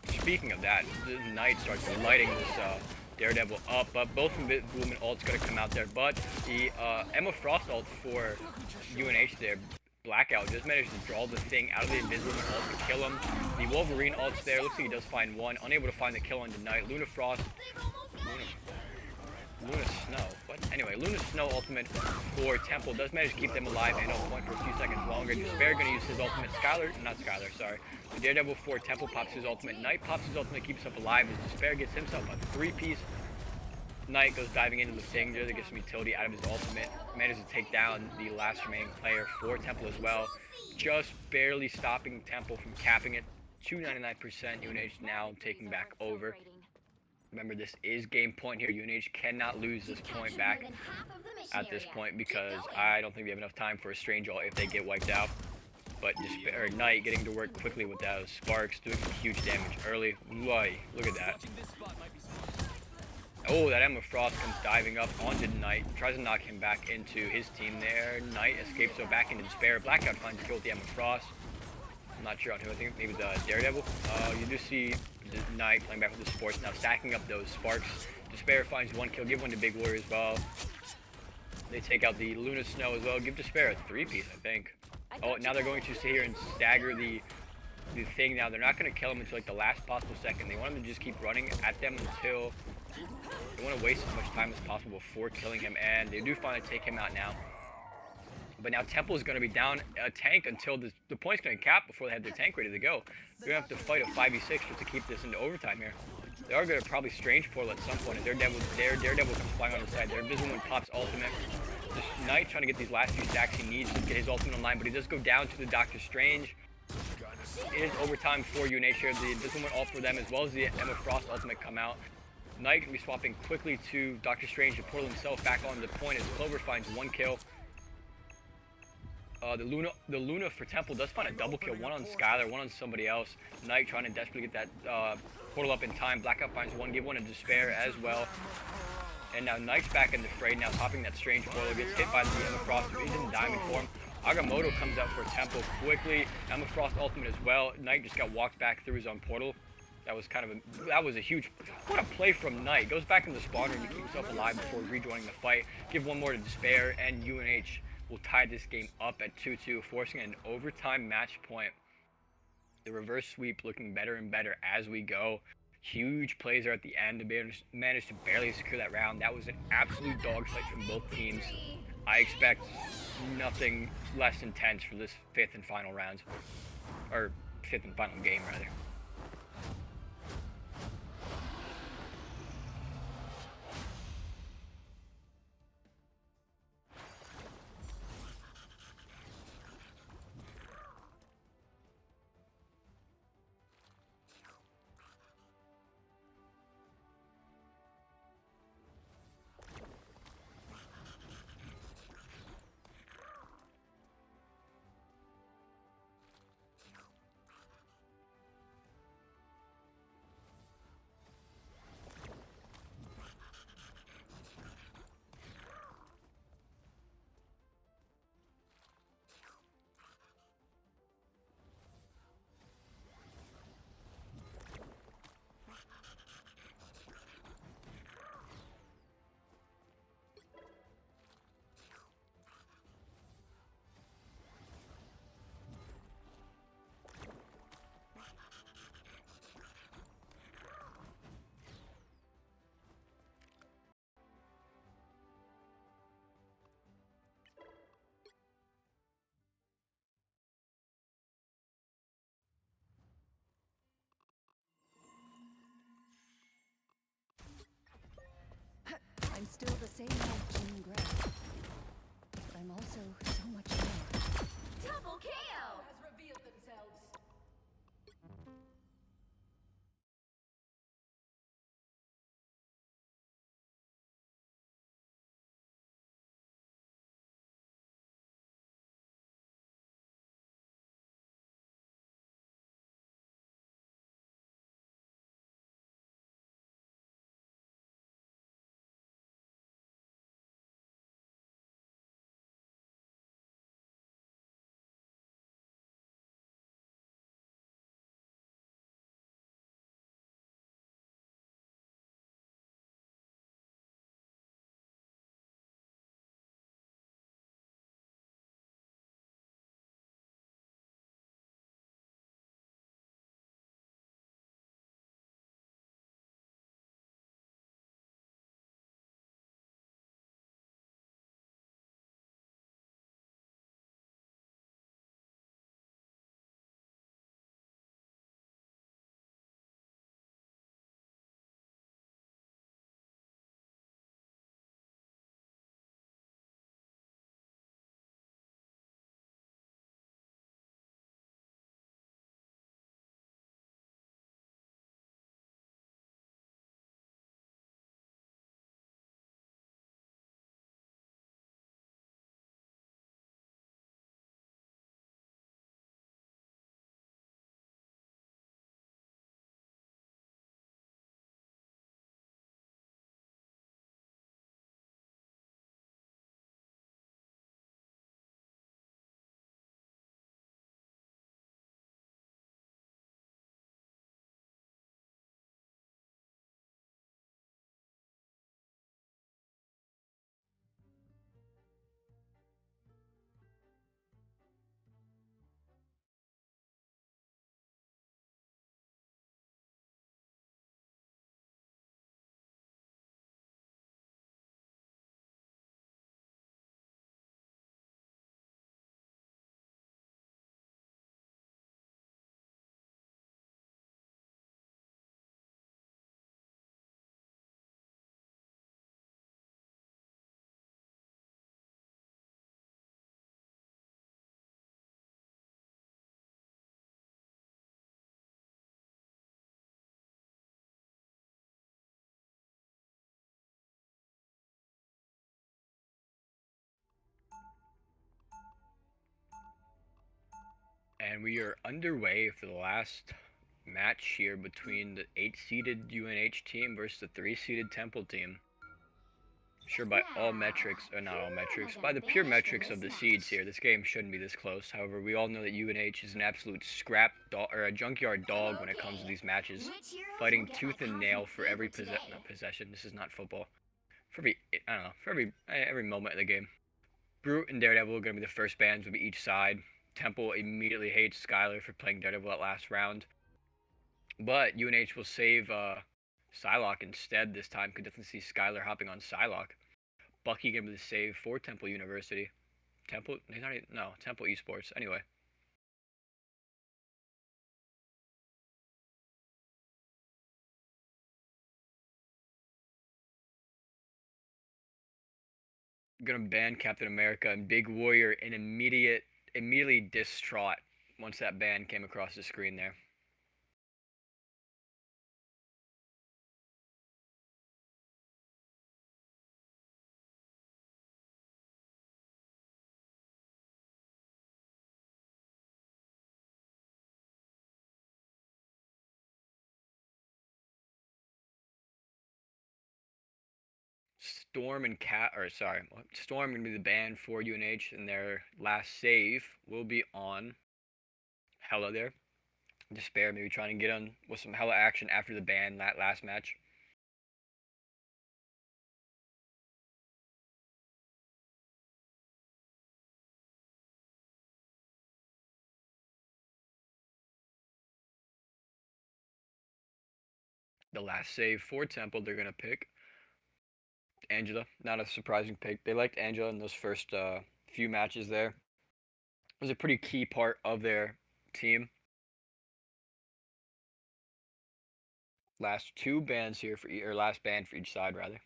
Speaking of that, the Knight starts lighting this Daredevil up, but both Woman ult's gonna come out there. But the Emma Frost ult for UNH there Blackout just managed to draw the thing out of the Invisible ult to kill him. The Wolverine ult's there. Looks like he does find one. Unable to find the kill on the Knight. Luna Frost. Luna Snow. What? Anyway, Luna Snow ultimate for Temple does manage to keep them alive and on point for a few seconds longer. Despair going to use his ultimate. Not Skylar, sorry. The Daredevil for Temple pops his ultimate. Knight pops his ultimate, keeps up alive. As Despair gets himself a 3-piece. Knight goes diving into the thing. There, that gets some utility out of his ultimate. Manages to take down the last remaining player for Temple as well. Just barely stopping Temple from capping it. 299%. UNH now taking back over. Remember, this is game point here. UNH cannot lose this point back at this point because I don't think we have enough time for a strange ult if they get wiped out. But Despair, Knight getting to work quickly with those sparks, doing some huge damage early. Why? Look at that. Oh, that Emma Frost comes diving up onto Knight, tries to knock him back into his team there. Knight escapes, so back into Despair. Blackout finds a kill with the Emma Frost. I'm not sure on who. I think maybe the Daredevil. You do see the Knight playing back with the Sports now, stacking up those sparks. Despair finds one kill, give one to Big Warrior as well. They take out the Luna Snow as well, give Despair a 3-piece, I think. Oh, now they're going to sit here and stagger the thing now. They're not going to kill him until like the last possible second. They want him to just keep running at them until they want to waste as much time as possible before killing him, and they do finally take him out now. But now Temple is going to be down a tank until the point's going to cap before they have their tank ready to go. They're going to have to fight a 5v6 just to keep this into overtime here. They are going to probably Strange Portal at some point. And Daredevil comes flying on the side. Their Invisible One pops ultimate. This Knight trying to get these last few stacks he needs to get his ultimate online, but he does go down to the Doctor Strange. It is overtime for UNH here. The Invisible One ult for them as well as the Emma Frost ultimate come out. Knight can be swapping quickly to Doctor Strange to portal himself back on the point as Clover finds one kill. The Luna for Temple does find a double kill, one on Skylar, one on somebody else. Knight trying to desperately get that portal up in time. Blackout finds one, give one to Despair as well. And now Knight's back in the fray, now popping that Strange Portal, gets hit by the Emma Frost, who is in diamond form. Agamotto comes out for Temple quickly. Emma Frost ultimate as well. Knight just got walked back through his own portal. That was a huge, what a play from Knight. Goes back in the spawner and you keep yourself alive before rejoining the fight. Give one more to Despair, and UNH will tie this game up at 2-2, forcing an overtime match point. The reverse sweep looking better and better as we go. Huge plays are at the end to manage to barely secure that round. That was an absolute dogfight from both teams. I expect nothing less intense for this fifth and final round, or fifth and final game rather. And we are underway for the last match here between the 8-seeded UNH team versus the 3-seeded Temple team. Sure, by all metrics, or not all metrics, by the pure metrics of the seeds here, this game shouldn't be this close. However, we all know that UNH is an absolute scrap dog, or a junkyard dog when it comes to these matches, fighting tooth and nail for every possession. This is not football. For every, I don't know, for every moment of the game. Brute and Daredevil are going to be the first bans of each side. Temple immediately hates Skylar for playing Daredevil at last round. But UNH will save Psylocke instead this time. Could definitely see Skylar hopping on Psylocke. Bucky gonna be the save for Temple University. Temple? He's not even, no, Temple Esports. Anyway. Gonna ban Captain America and Big Warrior in immediately distraught once that ban came across the screen there. Storm and Storm gonna be the ban for UNH, and their last save will be on Hella there. Despair maybe trying to get on with some Hella action after the ban that last match. The last save for Temple they're gonna pick Angela. Not a surprising pick. They liked Angela in those first few matches there. It was a pretty key part of their team. Last two bans here or last ban for each side rather.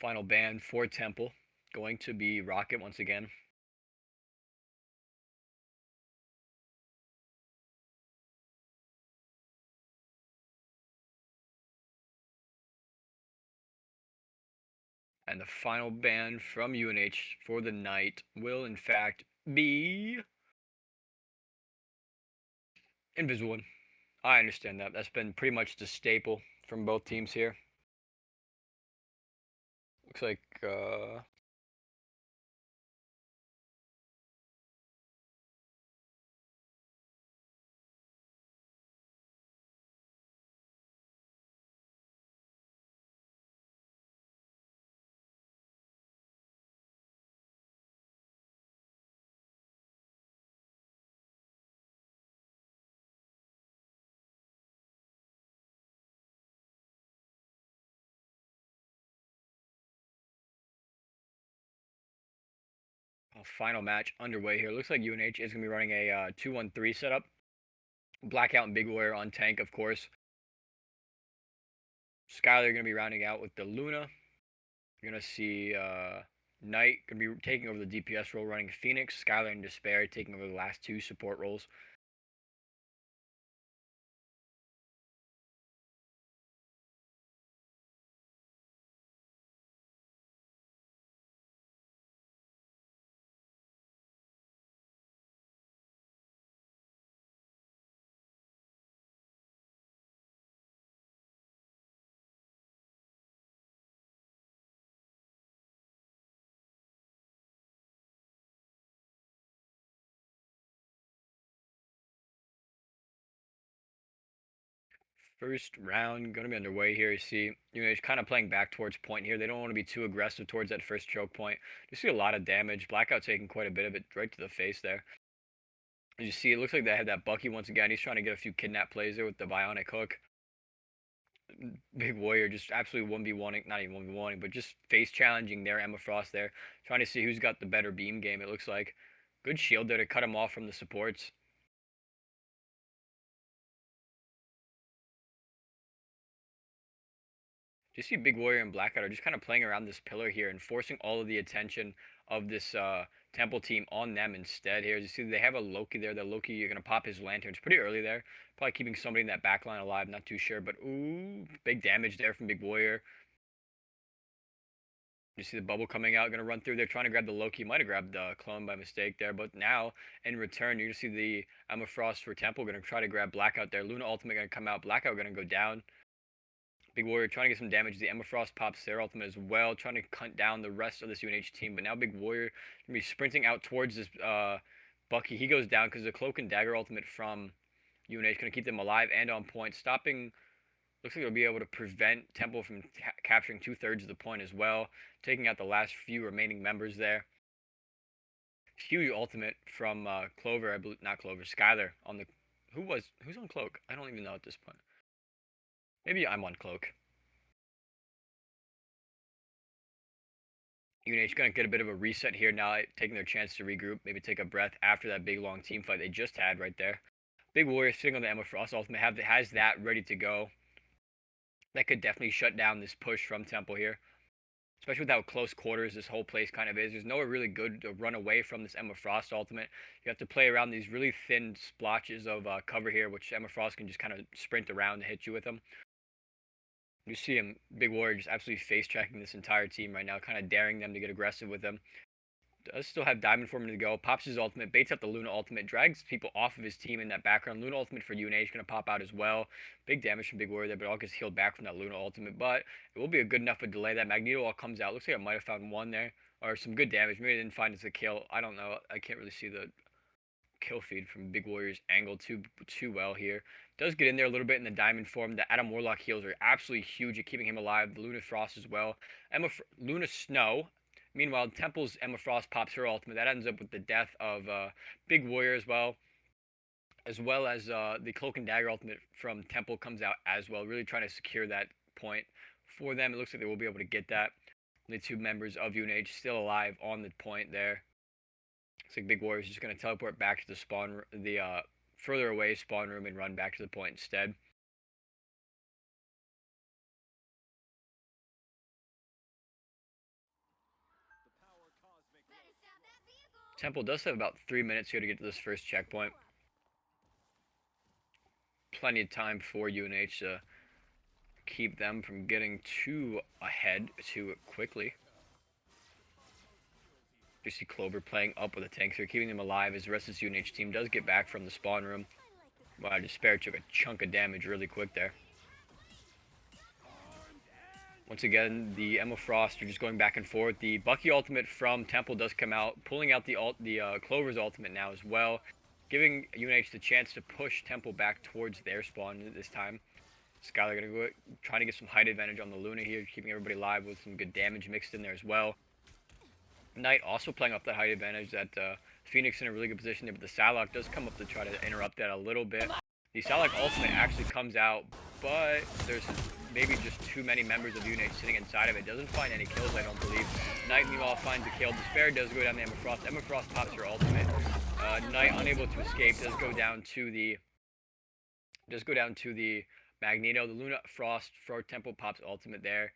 Final ban for Temple going to be Rocket once again. And the final ban from UNH for the night will in fact be Invisible One. I understand that. That's been pretty much the staple from both teams here. Looks like a final match underway here. Looks like UNH is going to be running a 2-1-3 setup. Blackout and Big Warrior on tank, of course. Skylar going to be rounding out with the Luna. You're going to see Knight going to be taking over the DPS role, running Phoenix. Skylar and Despair taking over the last two support roles. First round going to be underway here. You see, it's kind of playing back towards point here. They don't want to be too aggressive towards that first choke point. You see a lot of damage. Blackout taking quite a bit of it right to the face there. As you see, it looks like they have that Bucky once again. He's trying to get a few kidnap plays there with the bionic hook. Big Warrior just absolutely 1v1ing, not even 1v1ing, but just face challenging there. Emma Frost there, trying to see who's got the better beam game, it looks like. Good shield there to cut him off from the supports. You see Big Warrior and Blackout are just kind of playing around this pillar here and forcing all of the attention of this Temple team on them instead here. As you see, they have a Loki there. The Loki, you're going to pop his lanterns pretty early there. Probably keeping somebody in that back line alive, not too sure. But, ooh, big damage there from Big Warrior. You see the bubble coming out, gonna run through there, trying to grab the Loki. Might have grabbed the clone by mistake there, but now in return, you're gonna see the Emma Frost for Temple gonna try to grab Blackout there. Luna ultimate gonna come out, Blackout gonna go down. Big Warrior trying to get some damage. The Emma Frost pops their ultimate as well, trying to cut down the rest of this UNH team. But now Big Warrior gonna be sprinting out towards this Bucky. He goes down because the Cloak and Dagger ultimate from UNH gonna keep them alive and on point, stopping. Looks like it'll be able to prevent Temple from capturing 2/3 of the point as well, taking out the last few remaining members there. Huge ultimate from Clover, I believe, not Clover, Skylar on the. Who's on Cloak? I don't even know at this point. Maybe I'm on Cloak. UNH gonna get a bit of a reset here now, taking their chance to regroup, maybe take a breath after that big long team fight they just had right there. Big Warrior sitting on the Emma Frost ultimate has that ready to go. That could definitely shut down this push from Temple here. Especially with how close quarters this whole place kind of is. There's nowhere really good to run away from this Emma Frost ultimate. You have to play around these really thin splotches of cover here, which Emma Frost can just kind of sprint around to hit you with them. You see him, Big Warrior, just absolutely face-tracking this entire team right now, kind of daring them to get aggressive with him. Does still have Diamond Form to go, pops his ultimate, baits up the Luna ultimate, drags people off of his team in that background. Luna ultimate for UNH going to pop out as well. Big damage from Big Warrior there, but all gets healed back from that Luna ultimate. But it will be a good enough of a delay. That Magneto all comes out. Looks like I might have found one there, or some good damage. Maybe I didn't find it as a kill. I don't know. I can't really see the kill feed from Big Warrior's angle too well here. Does get in there a little bit in the Diamond Form. The Adam Warlock heals are absolutely huge at keeping him alive. The Luna Frost as well. Luna Snow. Meanwhile, Temple's Emma Frost pops her ultimate. That ends up with the death of Big Warrior as well as the Cloak and Dagger ultimate from Temple comes out as well, really trying to secure that point for them. It looks like they will be able to get that. The two members of UNH still alive on the point there. Looks like Big Warrior is just going to teleport back to the further away spawn room and run back to the point instead. Temple does have about 3 minutes here to get to this first checkpoint. Plenty of time for UNH to keep them from getting too ahead too quickly. You see Clover playing up with the tanks here, keeping them alive as the rest of this UNH team does get back from the spawn room. Wow, Despair took a chunk of damage really quick there. Once again, the Emma Frost are just going back and forth. The Bucky ultimate from Temple does come out, pulling out the Clover's ultimate now as well, giving UNH the chance to push Temple back towards their spawn this time. Skylar gonna go trying to get some height advantage on the Luna here, keeping everybody alive with some good damage mixed in there as well. Knight also playing up that height advantage. That Phoenix in a really good position there, but the Psylocke does come up to try to interrupt that a little bit. The Psylocke ultimate actually comes out, but there's maybe just too many members of UNH sitting inside of it. Doesn't find any kills, I don't believe. Knight meanwhile finds a kill. Despair does go down to Emma Frost. Emma Frost pops her ultimate. Knight unable to escape does go down to the Magneto. The Luna Frost for Temple pops ultimate there.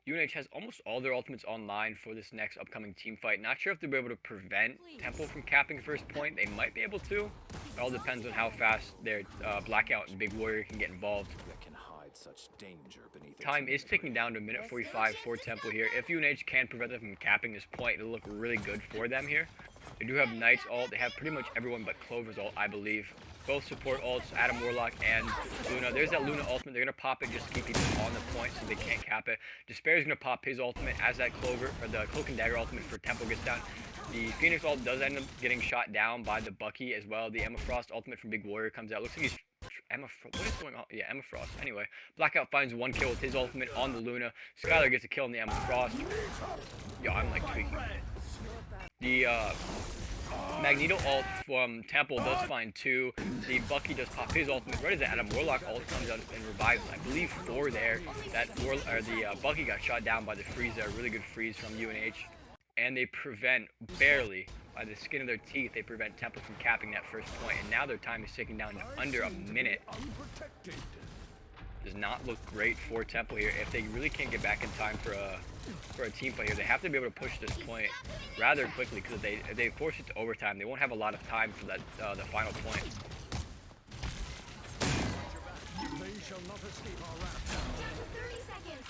UNH has almost all their ultimates online for this next upcoming team fight. Not sure if they'll be able to prevent Temple from capping first point. They might be able to. It all depends on how fast their Blackout and Big Warrior can get involved. Such danger beneath Time is ticking down to minute 45 for Temple here. If UNH can prevent them from capping this point, it'll look really good for them here. They do have Knight's ult. They have pretty much everyone but Clover's ult, I believe. Both support ults, Adam Warlock and Luna. There's that Luna ultimate. They're going to pop it just to keep people on the point so they can't cap it. Despair is going to pop his ultimate as that the Cloak and Dagger ultimate for Temple gets down. The Phoenix ult does end up getting shot down by the Bucky as well. The Emma Frost ultimate from Big Warrior comes out. Looks like he's what is going on? Yeah, Emma Frost. Anyway, Blackout finds one kill with his ultimate on the Luna. Skylar gets a kill on the Emma Frost. Yo, I'm like tweaking. The Magneto ult from Temple does find two. The Bucky does pop his ultimate. Right as the Adam Warlock ult comes out and revives, I believe, 4 there. The Bucky got shot down by the freeze there. Really good freeze from UNH. And they prevent, barely, by the skin of their teeth, they prevent Temple from capping that first point. And now their time is ticking down to under a minute. Does not look great for Temple here. If they really can't get back in time for a team fight here, they have to be able to push this point rather quickly, because if they force it to overtime, they won't have a lot of time for that the final point. They shall not escape our wrath. 30 seconds.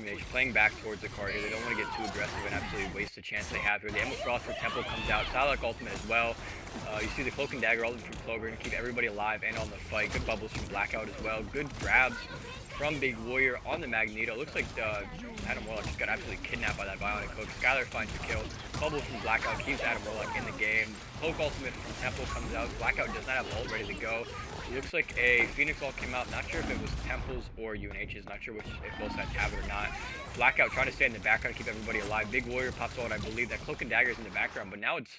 UNH playing back towards the card here. They don't want to get too aggressive and absolutely waste the chance they have here. The Emma Frost for Temple comes out. Psylocke ultimate as well. You see the Cloak and Dagger ultimate from Clover, going to keep everybody alive and on the fight. Good bubbles from Blackout as well. Good grabs from Big Warrior on the Magneto. Looks like Adam Warlock just got absolutely kidnapped by that Bionic Hook. Skylar finds the kill. Bubbles from Blackout keeps Adam Warlock in the game. Cloak ultimate from Temple comes out. Blackout does not have ult ready to go. It looks like a Phoenix ult came out. Not sure if it was Temple's or UNH's. Not sure if both sides have it or not. Blackout trying to stay in the background, keep everybody alive. Big Warrior pops out. I believe that Cloak and Dagger is in the background, but now it's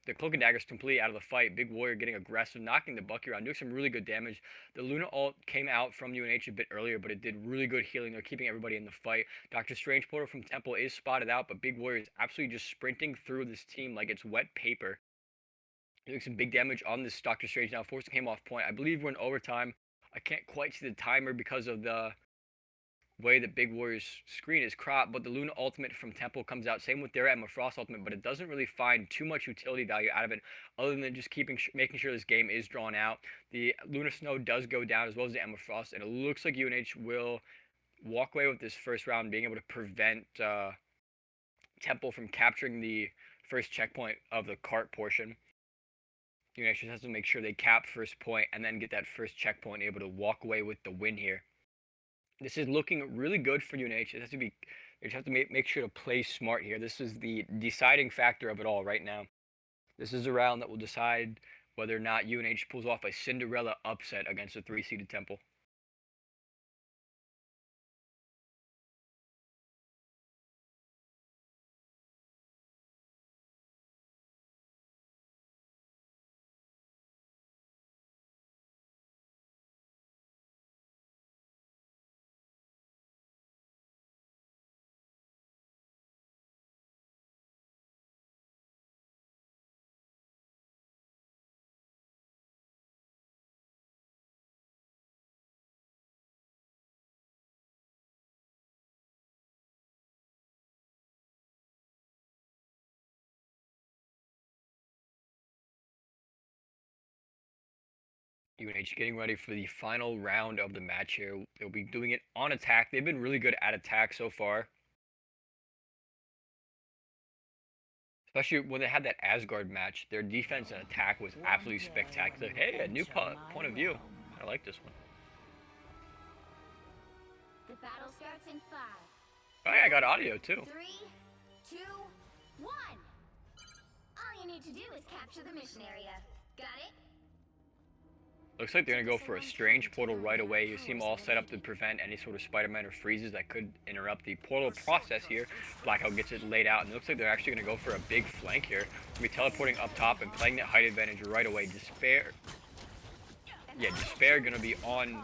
the Cloak and Dagger is completely out of the fight. Big Warrior getting aggressive, knocking the Bucky around, doing some really good damage. The Luna ult came out from UNH a bit earlier, but it did really good healing. They're keeping everybody in the fight. Doctor Strange portal from Temple is spotted out, but Big Warrior is absolutely just sprinting through this team like it's wet paper. Doing some big damage on this Doctor Strange now, forcing him off point. I believe we're in overtime. I can't quite see the timer because of the way that Big Warrior's screen is cropped, but the Luna ultimate from Temple comes out. Same with their Emma Frost ultimate, but it doesn't really find too much utility value out of it other than just making sure this game is drawn out. The Luna Snow does go down as well as the Emma Frost, and it looks like UNH will walk away with this first round, being able to prevent Temple from capturing the first checkpoint of the cart portion. UNH just has to make sure they cap first point and then get that first checkpoint, able to walk away with the win here. This is looking really good for UNH. It has to be, they just have to make sure to play smart here. This is the deciding factor of it all right now. This is a round that will decide whether or not UNH pulls off a Cinderella upset against a 3-seeded Temple. UNH getting ready for the final round of the match here. They'll be doing it on attack. They've been really good at attack so far. Especially when they had that Asgard match. Their defense and attack was absolutely spectacular. Hey, a new point of view. I like this one. The battle starts in 5. Oh yeah, I got audio too. 3, 2, 1. All you need to do is capture the mission area. Got it? Looks like they're going to go for a strange portal right away. You see them all set up to prevent any sort of Spider-Man or freezes that could interrupt the portal process here. Blackout gets it laid out, and it looks like they're actually going to go for a big flank here. They'll be teleporting up top and playing that height advantage right away. Despair going to be on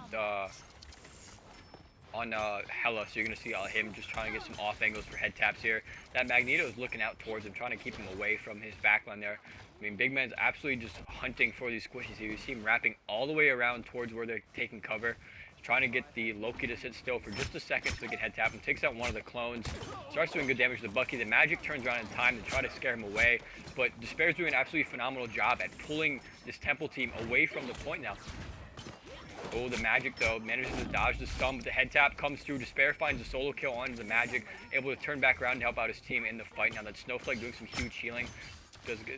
Hella, so you're going to see him just trying to get some off angles for head taps here. That Magneto is looking out towards him, trying to keep him away from his backline there. I mean, Big Man's absolutely just hunting for these squishies here. You see him wrapping all the way around towards where they're taking cover. He's trying to get the Loki to sit still for just a second so he can head tap him. Takes out one of the clones. Starts doing good damage to Bucky. The Magic turns around in time to try to scare him away. But Despair's doing an absolutely phenomenal job at pulling this Temple team away from the point now. Oh, the Magic, though, manages to dodge the stun, but the head tap comes through. Despair finds a solo kill on the Magic, able to turn back around and help out his team in the fight. Now that Snowflake doing some huge healing.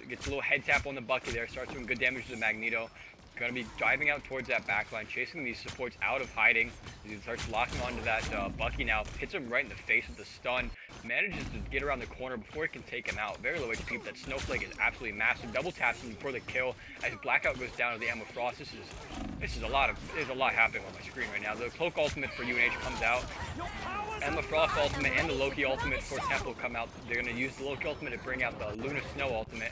Gets a little head tap on the Bucky there, starts doing good damage to the Magneto. Going to be diving out towards that backline, chasing these supports out of hiding. He starts locking onto that Bucky now, hits him right in the face with the stun, manages to get around the corner before he can take him out. Very low HP, but that Snowflake is absolutely massive. Double taps him for the kill as Blackout goes down to the Emma Frost. There's a lot happening on my screen right now. The Cloak ultimate for UNH comes out. Emma Frost ultimate and the Loki ultimate for Temple come out. They're going to use the Loki ultimate to bring out the Luna Snow ultimate.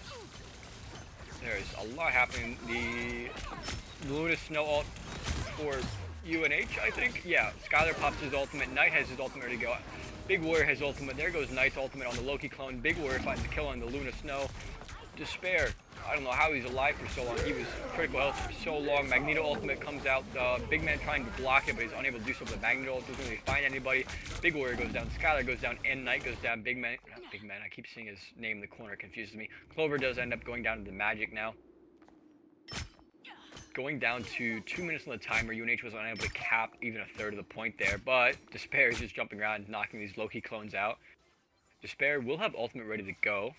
There's a lot happening. The Luna Snow ult for UNH, I think. Yeah, Skylar pops his ultimate. Knight has his ultimate ready to go. Big Warrior has ultimate. There goes Knight's ultimate on the Loki clone. Big Warrior finds the kill on the Luna Snow. Despair. I don't know how he's alive for so long. He was critical health for so long. Magneto ultimate comes out. Big Man trying to block it, but he's unable to do so. The Magneto ultimate doesn't really find anybody. Big Warrior goes down. Skylar goes down. And Knight goes down. Big Man. I keep seeing his name in the corner. Confuses me. Clover does end up going down to the Magic now. going down to 2 minutes on the timer. UNH was unable to cap even a third of the point there, but Despair is just jumping around, knocking these Loki clones out. Despair will have ultimate ready to go,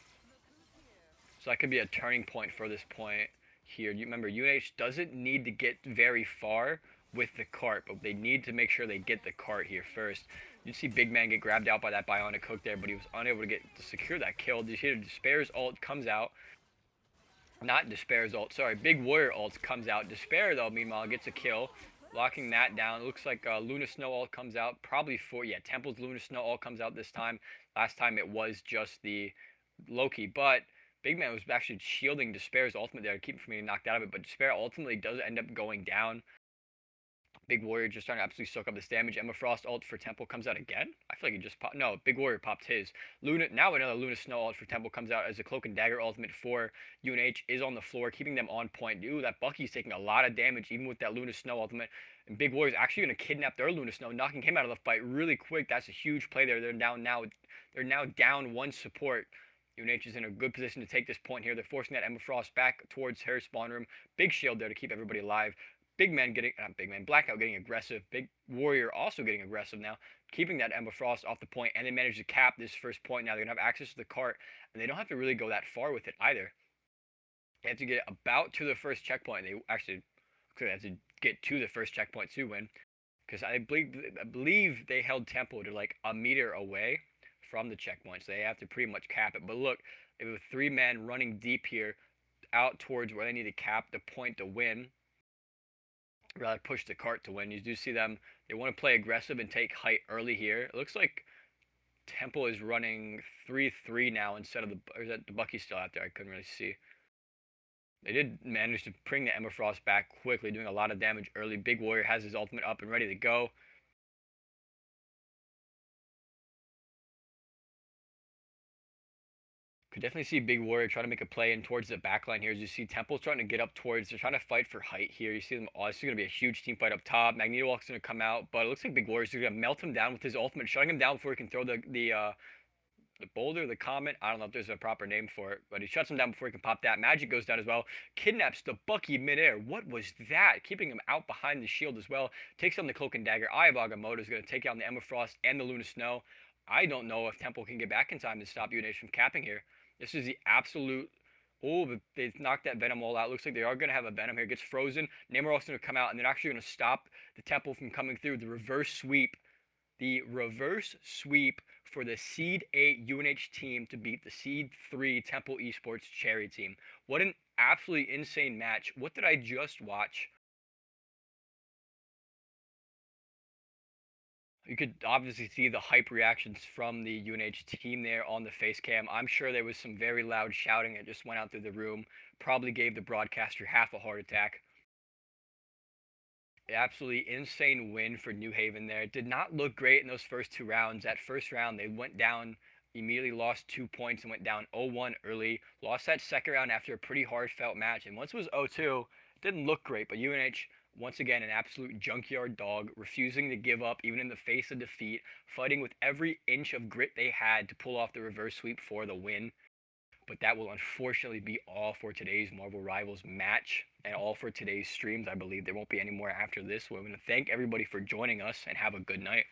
so that could be a turning point for this point here. You remember, UNH doesn't need to get very far with the cart, but they need to make sure they get the cart here first. You see Big Man get grabbed out by that bionic hook there, but he was unable to secure that kill. You see Despair's ult comes out. Not Despair's ult, sorry, Big Warrior ult comes out. Despair, though, meanwhile, gets a kill, locking that down. It looks like Luna Snow ult comes out, probably Temple's Luna Snow ult comes out this time. Last time it was just the Loki, but Big Man was actually shielding Despair's ultimate there to keep him from getting knocked out of it, but Despair ultimately does end up going down. Big Warrior just trying to absolutely soak up this damage. Emma Frost ult for Temple comes out again. I feel like he just popped. No, Big Warrior popped his. Now another Luna Snow ult for Temple comes out as a Cloak and Dagger ultimate for UNH is on the floor, keeping them on point. Ooh, that Bucky's taking a lot of damage even with that Luna Snow ultimate. And Big Warrior's actually going to kidnap their Luna Snow, knocking him out of the fight really quick. That's a huge play there. They're now down one support. UNH is in a good position to take this point here. They're forcing that Emma Frost back towards her spawn room. Big shield there to keep everybody alive. Blackout getting aggressive. Big Warrior also getting aggressive now, keeping that Emma Frost off the point, and they manage to cap this first point. Now they're going to have access to the cart, and they don't have to really go that far with it either. They have to get about to the first checkpoint. They actually have to get to the first checkpoint to win, because I believe they held Temple to like a meter away from the checkpoint, so they have to pretty much cap it. But look, they have 3 men running deep here out towards where they need to cap the point to win. Rather push the cart to win. You do see them, they want to play aggressive and take height early here. It looks like Temple is running 3-3 now instead of or is that the Bucky still out there? I couldn't really see. They did manage to bring the Emma Frost back quickly, doing a lot of damage early. Big Warrior has his ultimate up and ready to go. Could definitely see Big Warrior trying to make a play in towards the backline here. As you see Temple's trying to get up towards, they're trying to fight for height here. You see them, this is going to be a huge team fight up top. Magneto Walk's going to come out, but it looks like Big Warrior's going to melt him down with his ultimate, shutting him down before he can throw the boulder, the comet. I don't know if there's a proper name for it, but he shuts him down before he can pop that. Magic goes down as well. Kidnaps the Bucky midair. What was that? Keeping him out behind the shield as well. Takes on the Cloak and Dagger. Eye of Agamotto is going to take out the Emma Frost and the Luna Snow. I don't know if Temple can get back in time to stop UNH from capping here. This is the absolute... Oh, but they've knocked that Venom all out. Looks like they are going to have a Venom here. Gets frozen. Namor's going to come out, and they're actually going to stop the Temple from coming through. The reverse sweep. The reverse sweep for the Seed 8 UNH team to beat the Seed 3 Temple Esports Cherry team. What an absolutely insane match. What did I just watch? You could obviously see the hype reactions from the UNH team there on the face cam. I'm sure there was some very loud shouting that just went out through the room. Probably gave the broadcaster half a heart attack. Absolutely insane win for New Haven there. It did not look great in those first 2 rounds. That first round, they went down, immediately lost 2 points and went down 0-1 early. Lost that second round after a pretty hard-fought match. And once it was 0-2, it didn't look great, but UNH... once again, an absolute junkyard dog, refusing to give up even in the face of defeat, fighting with every inch of grit they had to pull off the reverse sweep for the win. But that will unfortunately be all for today's Marvel Rivals match and all for today's streams. I believe there won't be any more after this. We're going to thank everybody for joining us and have a good night.